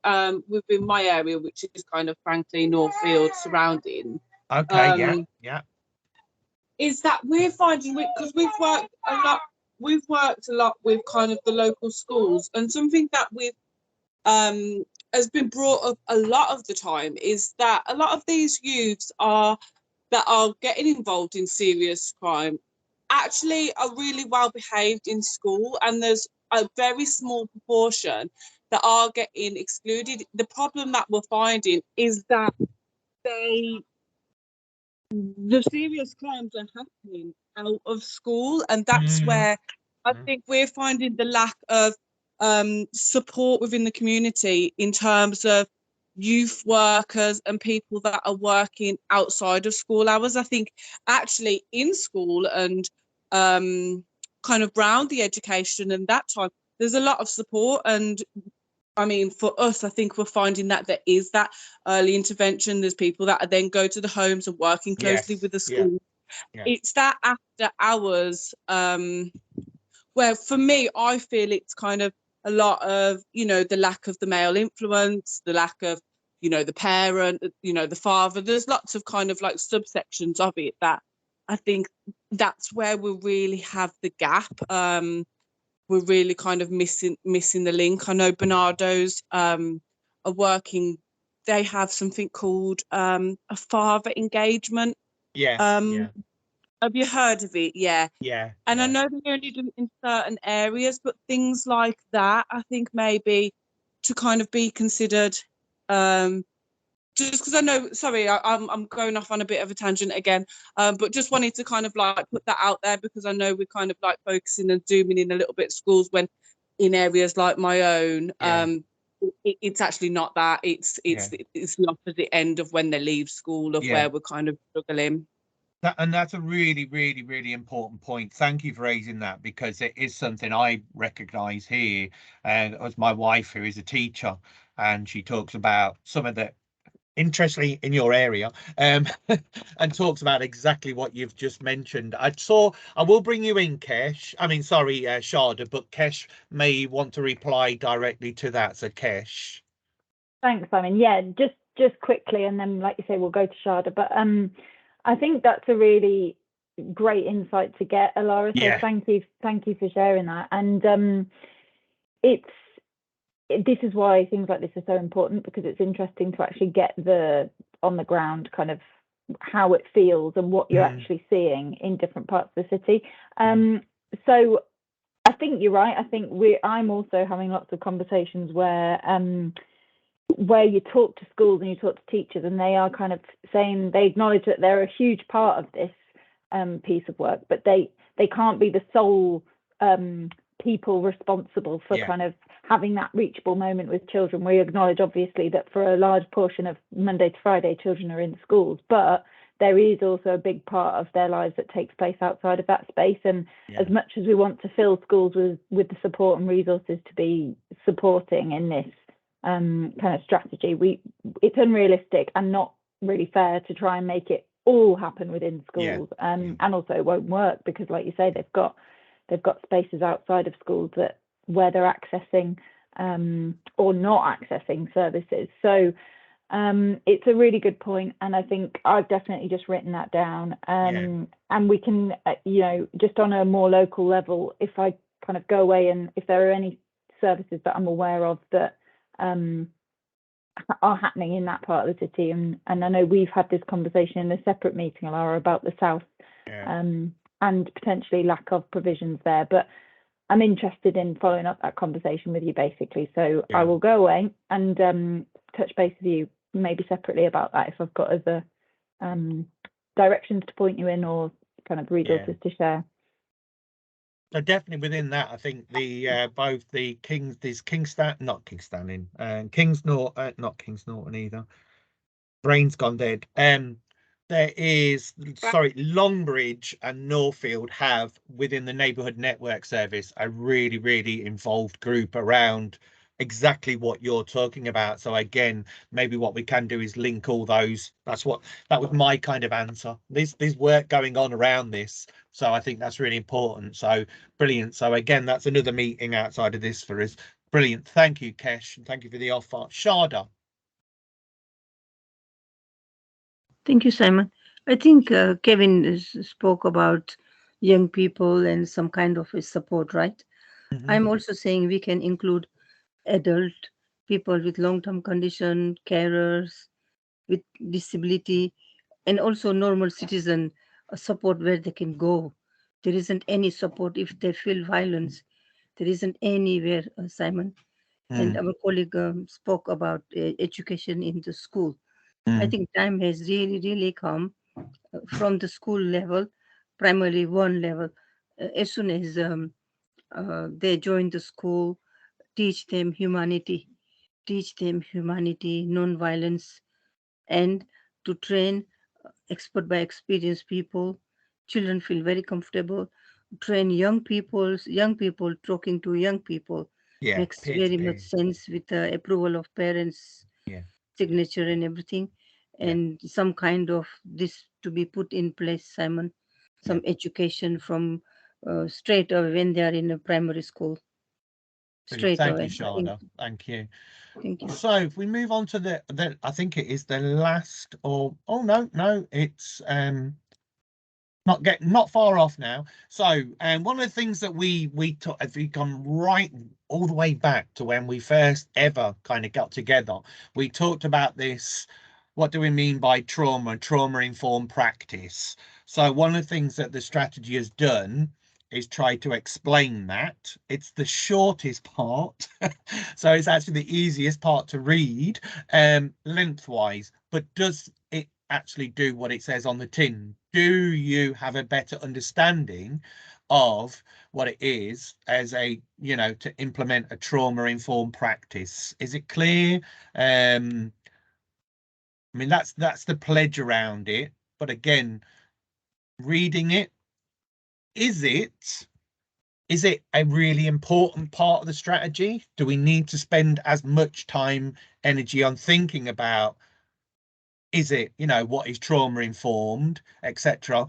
within my area, which is kind of frankly Northfield surrounding. Okay, is that we're finding, because we've worked a lot with kind of the local schools, and something that we've has been brought up a lot of the time is that a lot of these youths that are getting involved in serious crime actually are really well behaved in school, and there's a very small proportion that are getting excluded. The problem that we're finding is that the serious crimes are happening out of school, and that's where I think we're finding the lack of support within the community in terms of youth workers and people that are working outside of school hours. I think actually in school and kind of round the education and that time, there's a lot of support. And I mean, for us, I think we're finding that there is that early intervention. There's people that then go to the homes and working closely with the school. Yeah. It's that after hours where, for me, I feel it's kind of a lot of, you know, the lack of the male influence, the lack of, you know, the parent, you know, the father. There's lots of kind of like subsections of it that I think that's where we really have the gap. We're really kind of missing the link. I know Bernardo's are working. They have something called a father engagement. Yeah. Have you heard of it? Yeah. Yeah. And I know they only do it in certain areas, but things like that, I think maybe to kind of be considered. Just because I know, sorry, I'm going off on a bit of a tangent again, but just wanted to kind of like put that out there, because I know we're kind of like focusing and zooming in a little bit schools, when in areas like my own, it's actually not that. It's not at the end of when they leave school of where we're kind of struggling. And that's a really, really, really important point. Thank you for raising that, because it is something I recognise here. And as my wife, who is a teacher, and she talks about some of the, interestingly, in your area, and talks about exactly what you've just mentioned. I will bring you in, Kesh. I mean, sorry, Sharda, but Kesh may want to reply directly to that. So, Kesh. Thanks, Simon. Yeah, just quickly, and then, like you say, we'll go to Sharda. But I think that's a really great insight to get, Alara. So thank you for sharing that. And this is why things like this are so important, because it's interesting to actually get the on the ground kind of how it feels and what you're actually seeing in different parts of the city. So I think you're right. I think I'm also having lots of conversations where you talk to schools and you talk to teachers, and they are kind of saying they acknowledge that they're a huge part of this piece of work, but they can't be the sole people responsible for kind of having that reachable moment with children. We acknowledge, obviously, that for a large portion of Monday to Friday, children are in schools, but there is also a big part of their lives that takes place outside of that space. And as much as we want to fill schools with the support and resources to be supporting in this kind of strategy, it's unrealistic and not really fair to try and make it all happen within schools. And also it won't work, because, like you say, they've got spaces outside of schools where they're accessing or not accessing services. So it's a really good point, and I think I've definitely just written that down. And we can, just on a more local level, if I kind of go away and if there are any services that I'm aware of that are happening in that part of the city, and I know we've had this conversation in a separate meeting, Alara, about the south, and potentially lack of provisions there, but I'm interested in following up that conversation with you, basically. So I will go away and touch base with you maybe separately about that, if I've got other directions to point you in or kind of resources to share. So definitely within that, I think both the Kings Norton, not Kings Norton either. Brain's gone dead. There is, Longbridge and Northfield have, within the neighbourhood network service, a really, really involved group around exactly what you're talking about. So again, maybe what we can do is link all those. That was my kind of answer. There's work going on around this. So I think that's really important. So brilliant. So again, that's another meeting outside of this for us. Brilliant. Thank you, Kesh. And thank you for the offer. Sharda. Thank you, Simon. I think Kevin spoke about young people and some kind of a support, right? I'm also saying we can include adult people with long-term condition, carers with disability, and also normal citizen support where they can go. There isn't any support if they feel violence. There isn't anywhere, Simon. and our colleague spoke about education in the school. I think time has really come from the school level, primary 1 level. As soon as they join the school, teach them humanity, non-violence, and to train expert by experienced people. Children feel very comfortable. Train young people talking to young people makes very much sense with the approval of parents, signature and everything, and some kind of this to be put in place, Simon, some education from straight away when they are in a primary school. Thank you, Shada. Thank you. Thank you. So if we move on to the I think it is the last, or no, it's not far off now. So one of the things that we took, if we come right all the way back to when we first ever kind of got together, we talked about this. What do we mean by trauma informed practice? So one of the things that the strategy has done is try to explain that. It's the shortest part, so it's actually the easiest part to read lengthwise, but does it actually do what it says on the tin? Do you have a better understanding of what it is as a, to implement a trauma informed practice? Is it clear? I mean, that's the pledge around it, but again, reading it, is it a really important part of the strategy? Do we need to spend as much time, energy on thinking about, is it, what is trauma informed, etc.?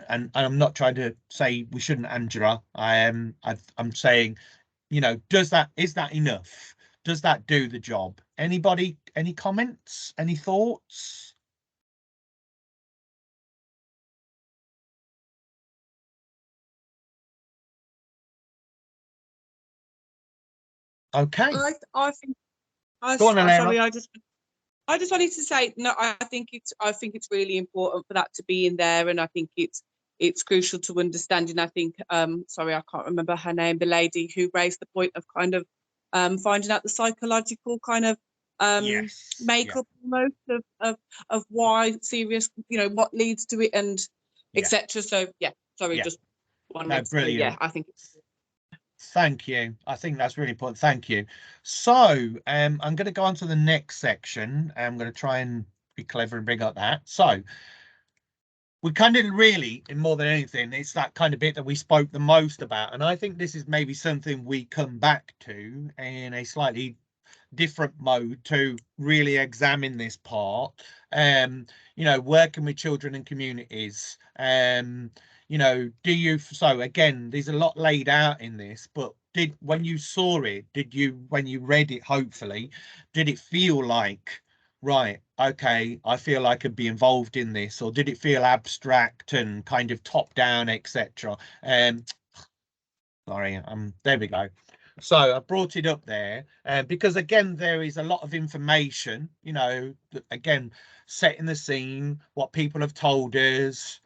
And I'm not trying to say we shouldn't, Angela. I'm saying, is that enough? Does that do the job? Anybody, any comments, any thoughts? Okay. I think. Go on, sorry, I just wanted to say no. I think it's really important for that to be in there, and I think it's crucial to understanding. I think sorry, I can't remember her name. The lady who raised the point of kind of finding out the psychological kind of makeup almost of why serious, what leads to it and etc. So sorry, just one. Brilliant. I think. Thank you. I think that's really important. Thank you. So I'm going to go on to the next section. I'm going to try and be clever and bring up that. So we kind of really, in more than anything, it's that kind of bit that we spoke the most about. And I think this is maybe something we come back to in a slightly different mode to really examine this part. Working with children and communities. So again, there's a lot laid out in this, but when you saw it, when you read it, hopefully, did it feel like, right, okay, I feel I could be involved in this, or did it feel abstract and kind of top down, etc.? Sorry, there we go. So I brought it up there because, again, there is a lot of information, again, setting the scene, what people have told us,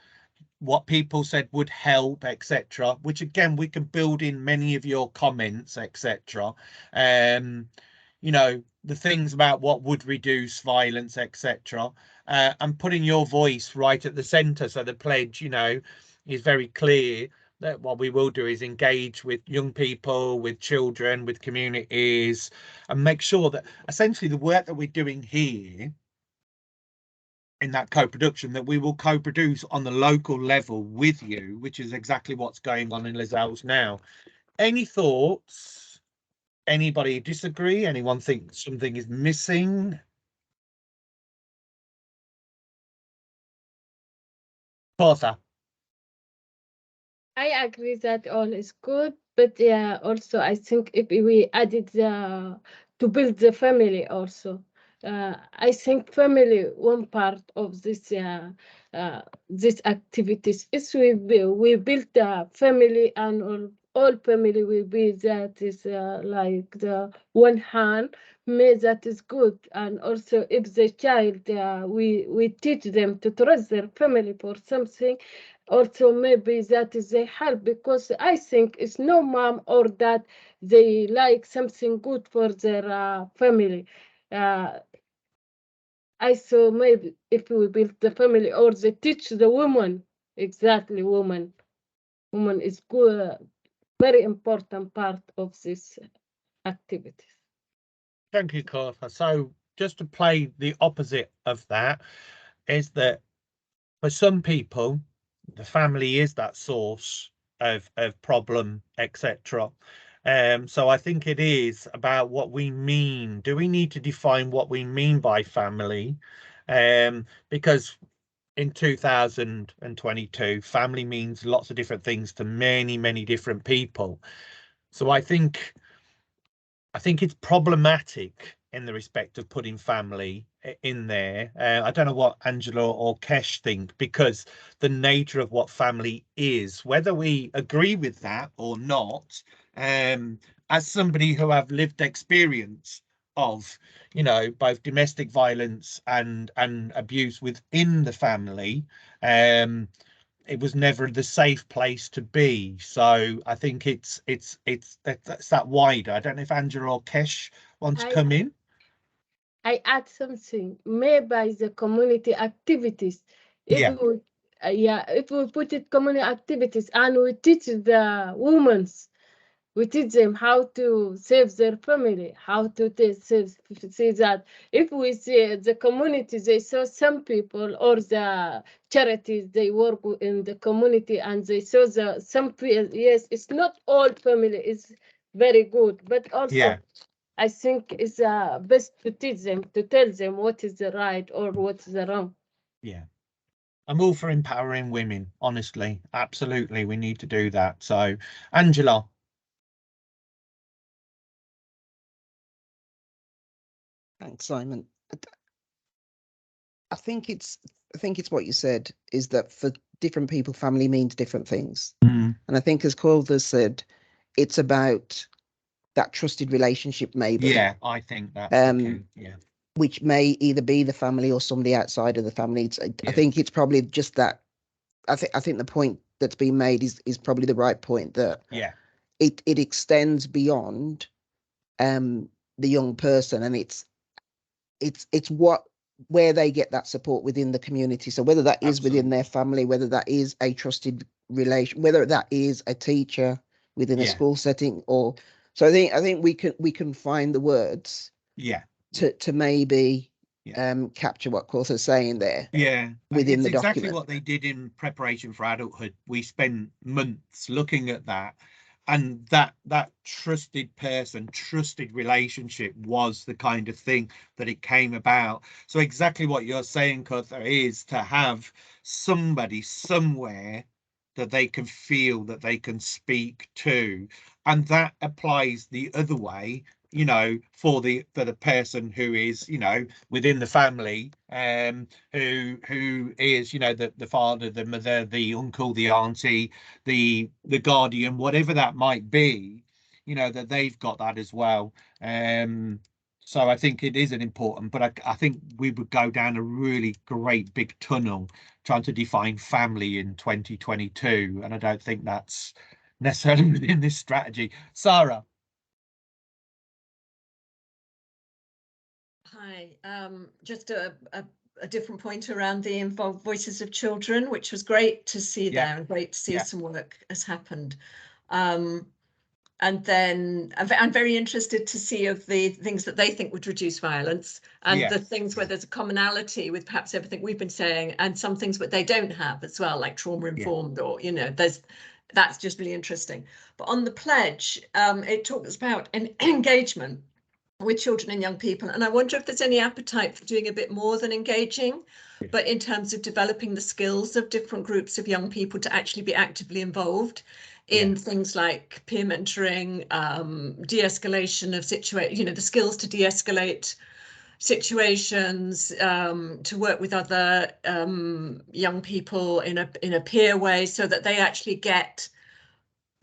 what people said would help, etc., which, again, we can build in many of your comments, etc. The things about what would reduce violence, etc., and putting your voice right at the centre. So the pledge, is very clear that what we will do is engage with young people, with children, with communities, and make sure that essentially the work that we're doing here in that co-production, that we will co-produce on the local level with you, which is exactly what's going on in Les Halles now. Any thoughts? Anybody disagree? Anyone think something is missing? Portha. I agree that all is good, but also I think if we added to build the family also. I think family one part of this these activities is we build the family, and all family will be that is like the one hand. May that is good, and also if the child we teach them to trust their family for something, Also maybe that is a help, because I think it's no mom or dad they like something good for their family. I saw maybe if we build the family or they teach the woman, exactly, woman is good, very important part of this activities. Thank you, Carter. So just to play the opposite of that is that for some people, the family is that source of problem, etc. So I think it is about what we mean. Do we need to define what we mean by family? Because in 2022, family means lots of different things to many, many different people. So I think it's problematic in the respect of putting family in there. I don't know what Angela or Kesh think, because the nature of what family is, whether we agree with that or not, as somebody who have lived experience of, both domestic violence and abuse within the family, it was never the safe place to be. So I think it's that wider. I don't know if Angela or Kesh want to come in. I add something, maybe the community activities. If we put it community activities and we teach the women, we teach them how to save their family, how to see that if we see the community, they saw some people or the charities, they work in the community and they saw yes, it's not all family is very good, but also I think it's best to teach them, to tell them what is the right or what's the wrong. Yeah. I'm all for empowering women, honestly. Absolutely. We need to do that. So, Angela. Thanks, Simon. I think it's what you said, is that for different people, family means different things. Mm. And I think, as Calder said, it's about that trusted relationship, maybe. Yeah, I think that's the key. Yeah. Which may either be the family or somebody outside of the family. I think it's probably just that. I think the point that's being made is probably the right point, that it extends beyond the young person, and it's where they get that support within the community. So whether that is within their family, whether that is a trusted relation, whether that is a teacher within a school setting, or so I think we can find the words to maybe capture what Corsa's saying there. Within it's the exactly document. what they did in preparation for adulthood. We spent months looking at that, and that trusted person, trusted relationship was the kind of thing that it came about. So exactly what you're saying, Cuthbert, is to have somebody somewhere that they can feel, that they can speak to, and that applies the other way, for the person who is, within the family, who is, the father, the mother, the uncle, the auntie, the guardian, whatever that might be, that they've got that as well. So I think it is an important, but I think we would go down a really great big tunnel trying to define family in 2022, and I don't think that's necessarily within this strategy. Sarah. Hi, just a different point around the involved voices of children, which was great to see there, and great to see some work has happened. And then I'm very interested to see of the things that they think would reduce violence, and the things where there's a commonality with perhaps everything we've been saying, and some things that they don't have as well, like trauma informed, or that's just really interesting. But on the pledge, it talks about an engagement with children and young people, and I wonder if there's any appetite for doing a bit more than engaging, but in terms of developing the skills of different groups of young people to actually be actively involved in things like peer mentoring, de-escalation of the skills to de-escalate situations, to work with other young people in a peer way, so that they actually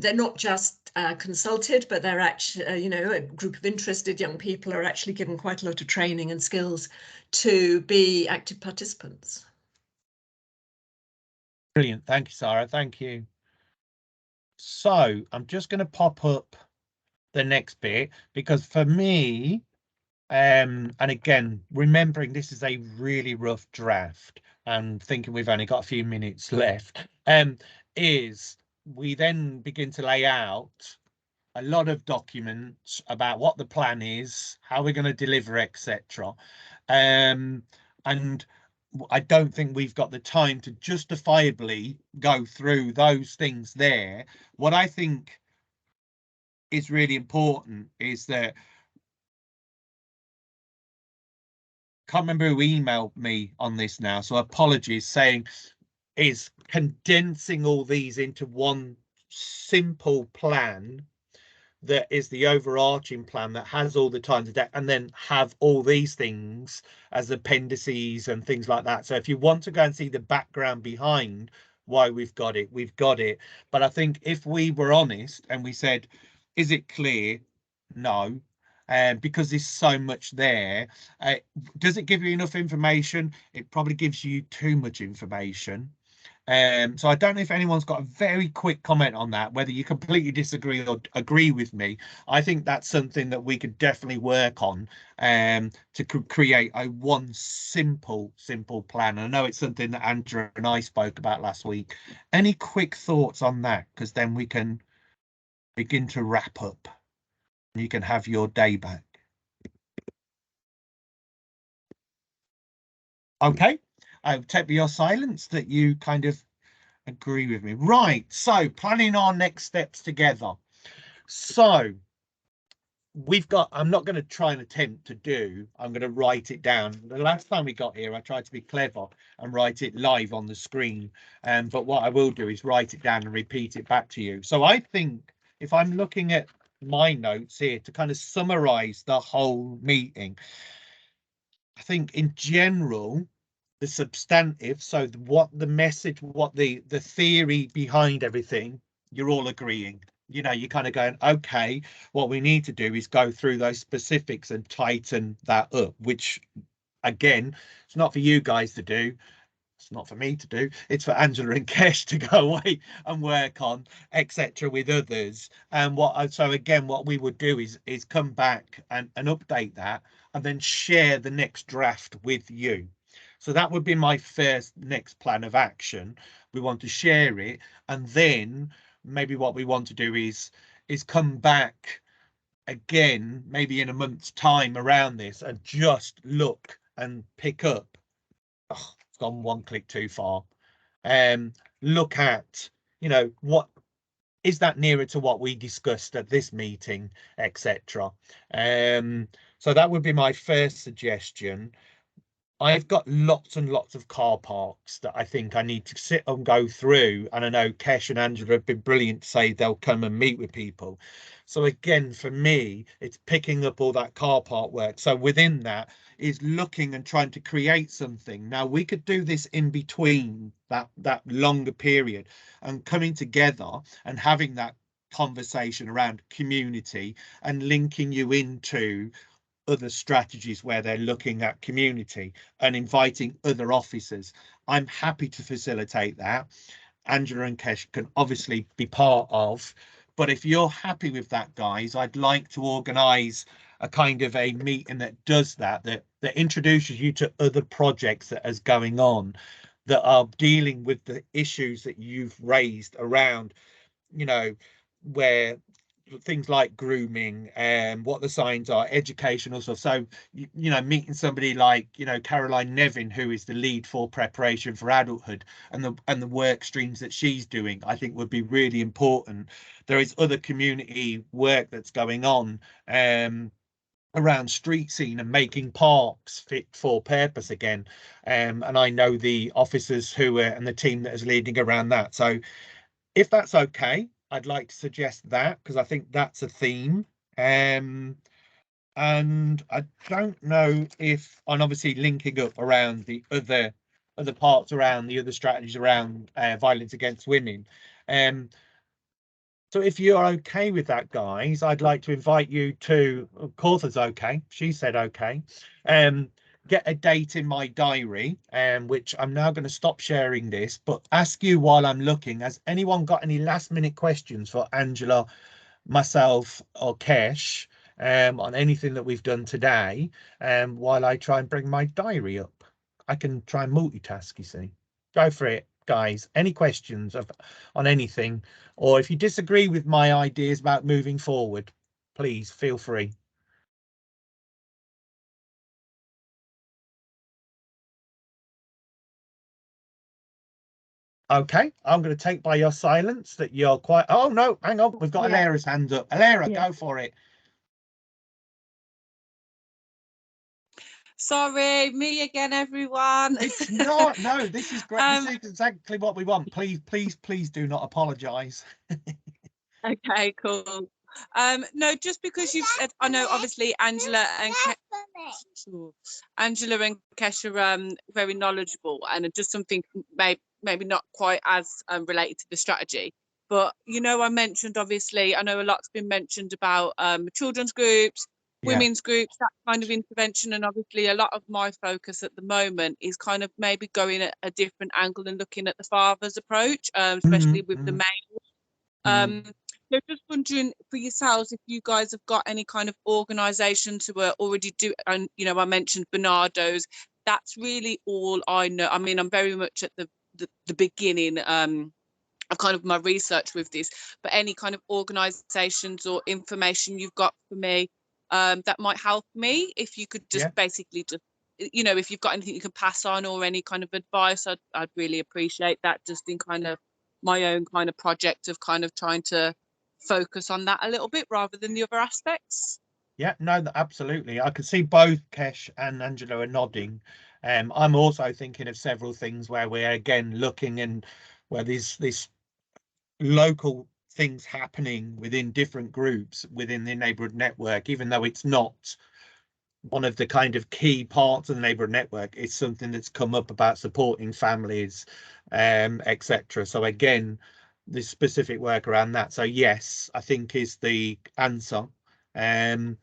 they're not just consulted, but they're actually, a group of interested young people are actually given quite a lot of training and skills to be active participants. Brilliant. Thank you, Sarah. Thank you. So I'm just going to pop up the next bit, because for me, and again, remembering this is a really rough draft and thinking we've only got a few minutes left, is we then begin to lay out a lot of documents about what the plan is, how we're going to deliver, etc. And I don't think we've got the time to justifiably go through those things there. What I think is really important is that, can't remember who emailed me on this now, so apologies, saying is condensing all these into one simple plan that is the overarching plan that has all the times of day, and then have all these things as appendices and things like that. So if you want to go and see the background behind why we've got it, we've got it. But I think if we were honest and we said, is it clear? No. Because there's so much there. Does it give you enough information? It probably gives you too much information. So I don't know if anyone's got a very quick comment on that, whether you completely disagree or agree with me. I think that's something that we could definitely work on, to create a one simple plan. I know it's something that Andrew and I spoke about last week. Any quick thoughts on that? Because then we can begin to wrap up. You can have your day back. Okay, I'll take your silence that you kind of agree with me. Right, so planning our next steps together. So we've got, I'm not going to try and attempt to do, I'm going to write it down. The last time we got here, I tried to be clever and write it live on the screen. But what I will do is write it down and repeat it back to you. So I think if I'm looking at my notes here to kind of summarize the whole meeting, I think in general, the substantive, so what the message, what the theory behind everything, you're all agreeing. You know, you're kind of going, okay, what we need to do is go through those specifics and tighten that up, which again, it's not for you guys to do. It's not for me to do. It's for Angela and Kesh to go away and work on, etc. with others. And so again, what we would do is come back and update that and then share the next draft with you. So that would be my first next plan of action. We want to share it, and then maybe what we want to do is come back again, maybe in a month's time around this, and just look and pick up. Oh, it's gone one click too far. Look at, you know, what is that nearer to what we discussed at this meeting, etc. So that would be my first suggestion. I've got lots and lots of car parks that I think I need to sit and go through. And I know Kesh and Angela have been brilliant to say they'll come and meet with people. So again, for me, it's picking up all that car park work. So within that is looking and trying to create something. Now we could do this in between that longer period and coming together and having that conversation around community and linking you into other strategies where they're looking at community and inviting other officers. I'm happy to facilitate that. Angela and Kesh can obviously be part of, but if you're happy with that, guys, I'd like to organise a kind of a meeting that does that introduces you to other projects that is going on that are dealing with the issues that you've raised around, you know, where things like grooming and what the signs are, educational stuff. So you know, meeting somebody like, you know, Caroline Nevin, who is the lead for preparation for adulthood, and the work streams that she's doing, I think would be really important. There is other community work that's going on around street scene and making parks fit for purpose again, and I know the officers who and the team that is leading around that. So if that's okay, I'd like to suggest that, because I think that's a theme. And I don't know if, and obviously linking up around the other parts around the other strategies around violence against women. So if you're okay with that, guys, I'd like to invite you to, Cortha's okay, she said okay, get a date in my diary, which I'm now going to stop sharing this, but ask you while I'm looking, has anyone got any last minute questions for Angela, myself or Kesh on anything that we've done today, while I try and bring my diary up? I can try and multitask, you see. Go for it, guys. Any questions on anything, or if you disagree with my ideas about moving forward, please feel free. Okay, I'm going to take by your silence that you're quite... Oh, no, hang on. We've got Alara's hand up. Alara, go for it. Sorry, me again, everyone. It's not. No, this is great. This is exactly what we want. Please do not apologise. Okay, cool. No, just because you've said, I know obviously Angela and Kesh are very knowledgeable, and just something maybe not quite as related to the strategy. But I mentioned, obviously, I know a lot's been mentioned about children's groups, women's groups, that kind of intervention, and obviously a lot of my focus at the moment is kind of maybe going at a different angle and looking at the father's approach, especially with the male. So just wondering for yourselves if you guys have got any kind of organisations who are already and I mentioned Bernardo's. That's really all I know. I mean, I'm very much at the beginning of kind of my research with this, but any kind of organisations or information you've got for me that might help me, if you could just basically just if you've got anything you can pass on or any kind of advice, I'd really appreciate that, just in kind of my own kind of project of kind of trying to focus on that a little bit rather than the other aspects. Yeah, no, absolutely. I can see both Kesh and Angela are nodding. I'm also thinking of several things where we're again looking and where there's this local things happening within different groups within the neighbourhood network, even though it's not one of the kind of key parts of the neighbourhood network. It's something that's come up about supporting families, etc. So again, the specific work around that. So yes, I think is the answer. Go,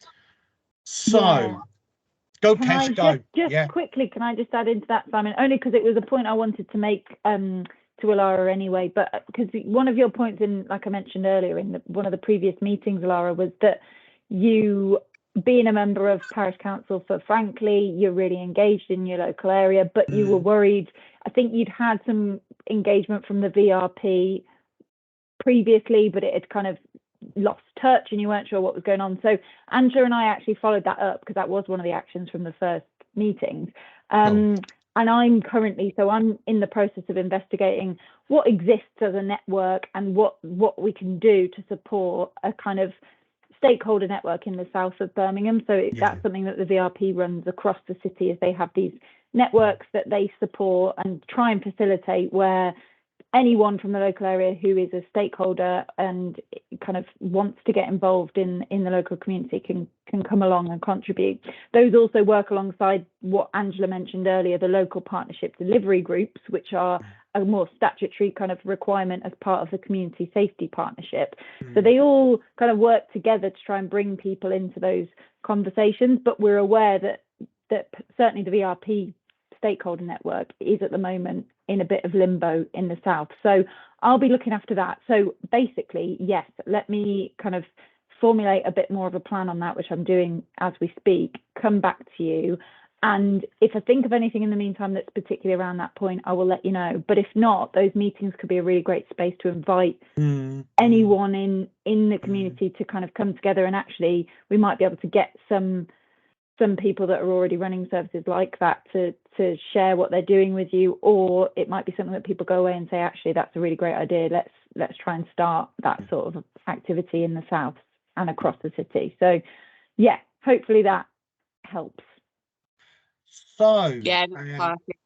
Kesh, go. Just quickly, can I just add into that, Simon? Only because it was a point I wanted to make to Alara anyway, but because one of your points in, like I mentioned earlier in one of the previous meetings, Alara, was that you, being a member of parish council for Frankly, you're really engaged in your local area, but you were worried. I think you'd had some engagement from the VRP previously, but it had kind of lost touch and you weren't sure what was going on. So Angela and I actually followed that up because that was one of the actions from the first meetings. And I'm in the process of investigating what exists as a network and what we can do to support a kind of stakeholder network in the south of Birmingham. So that's something that the VRP runs across the city, as they have these networks that they support and try and facilitate, where anyone from the local area who is a stakeholder and kind of wants to get involved in the local community can come along and contribute. Those also work alongside what Angela mentioned earlier, the local partnership delivery groups, which are a more statutory kind of requirement as part of the community safety partnership. So they all kind of work together to try and bring people into those conversations, but we're aware that certainly the VRP stakeholder network is at the moment in a bit of limbo in the south. So I'll be looking after that. So basically, yes, let me kind of formulate a bit more of a plan on that, which I'm doing as we speak, come back to you. And if I think of anything in the meantime that's particularly around that point, I will let you know. But if not, those meetings could be a really great space to invite anyone in the community to kind of come together, and actually we might be able to get some people that are already running services like that to share what they're doing with you, or it might be something that people go away and say, actually, that's a really great idea. Let's try and start that sort of activity in the south and across the city. So yeah, hopefully that helps. So yeah, perfect.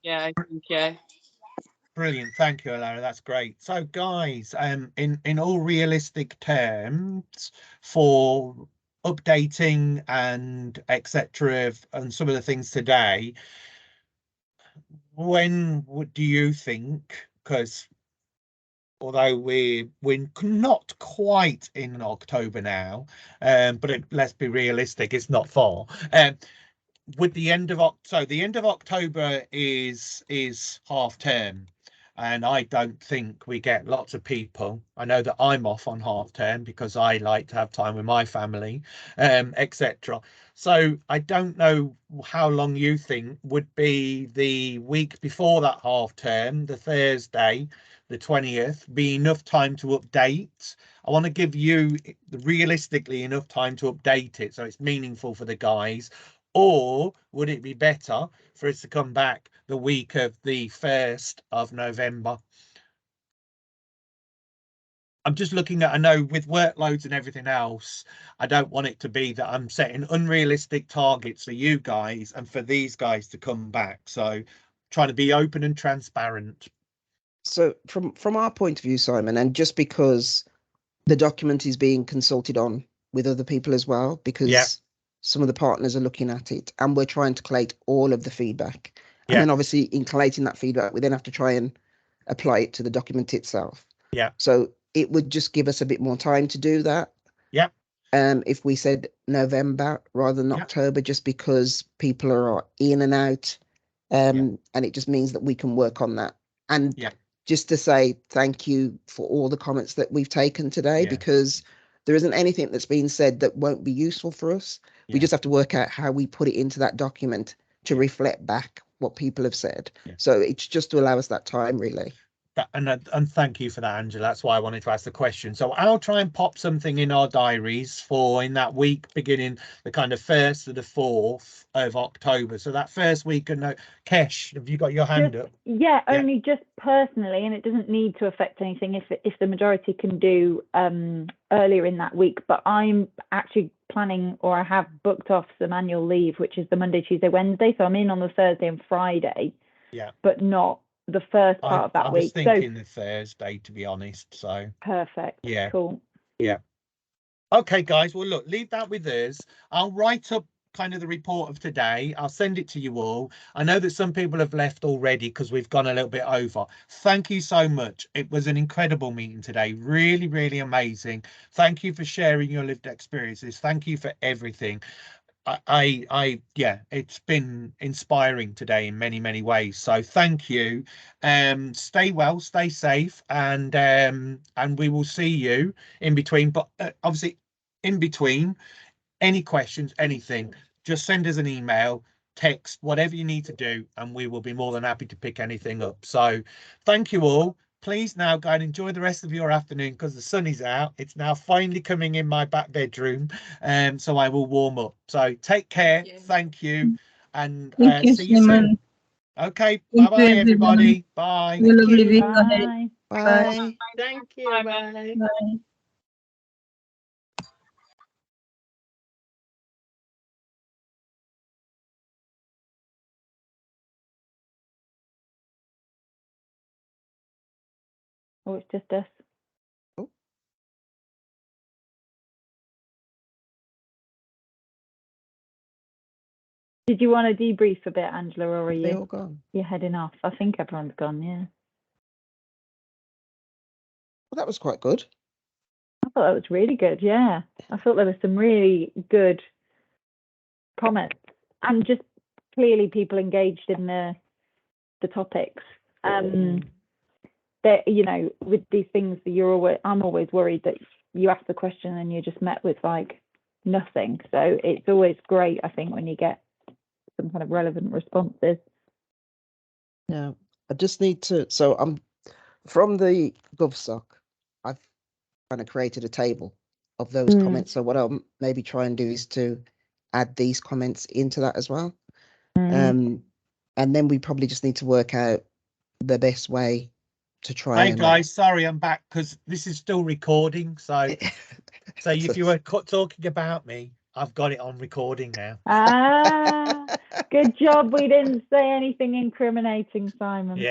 Yeah, thank you. Brilliant, thank you, Alara. That's great. So guys, in all realistic terms, for updating and etc. and some of the things today, when do you think, because although we're not quite in October now, but let's be realistic, it's not far, with the end of October is half term, and I don't think we get lots of people. I know that I'm off on half term because I like to have time with my family, etc. So I don't know how long you think would be the week before that half term, the Thursday, the 20th, be enough time to update. I want to give you realistically enough time to update it so it's meaningful for the guys. Or would it be better for us to come back the week of the 1st of November? I'm just looking at, I know with workloads and everything else, I don't want it to be that I'm setting unrealistic targets for you guys and for these guys to come back. So trying to be open and transparent. So from our point of view, Simon, and just because the document is being consulted on with other people as well, because some of the partners are looking at it and we're trying to collate all of the feedback. And then obviously in collating that feedback, we then have to try and apply it to the document itself. So it would just give us a bit more time to do that. If we said November rather than October, just because people are in and out, and it just means that we can work on that. And just to say thank you for all the comments that we've taken today, because there isn't anything that's been said that won't be useful for us. We just have to work out how we put it into that document to reflect back what people have said. So it's just to allow us that time, really. And thank you for that, Angela. That's why I wanted to ask the question. So I'll try and pop something in our diaries for in that week beginning the kind of 1st to the 4th of October. So that first week, and Kesh, have you got your hand up? Yeah, only just personally, and it doesn't need to affect anything if the majority can do earlier in that week. But I'm actually planning, or I have booked off some annual leave, which is the Monday, Tuesday, Wednesday. So I'm in on the Thursday and Friday. But not the first part of that week. I was thinking the Thursday, to be honest. So perfect. Cool. Okay, guys. Well, look, leave that with us. I'll write up kind of the report of today. I'll send it to you all. I know that some people have left already because we've gone a little bit over. Thank you so much. It was an incredible meeting today. Really, really amazing. Thank you for sharing your lived experiences. Thank you for everything. It's been inspiring today in many, many ways. So thank you. Stay well, stay safe, and we will see you in between. But obviously, in between, any questions, anything, just send us an email, text, whatever you need to do, and we will be more than happy to pick anything up. So thank you all. Please now go and enjoy the rest of your afternoon because the sun is out. It's now finally coming in my back bedroom, so I will warm up. So take care. Thank you, and see you soon. Okay, bye-bye, everybody. Bye. Bye. Bye. Thank you. Bye. Bye. Oh, it's just us. Did you want to debrief a bit, Angela, or are you you're heading off? I think everyone's gone, yeah. Well, that was quite good. I thought that was really good, yeah. I thought there were some really good comments and just clearly people engaged in the topics. That, you know, with these things that I'm always worried that you ask the question and you're just met with like nothing. So it's always great, I think, when you get some kind of relevant responses. Yeah, I just need to. So I'm from the GovSoc. I've kind of created a table of those comments. So what I'll maybe try and do is to add these comments into that as well. And then we probably just need to work out the best way to try. Hey guys, sorry I'm back because this is still recording. So if you were talking about me, I've got it on recording now. Good job we didn't say anything incriminating, Simon.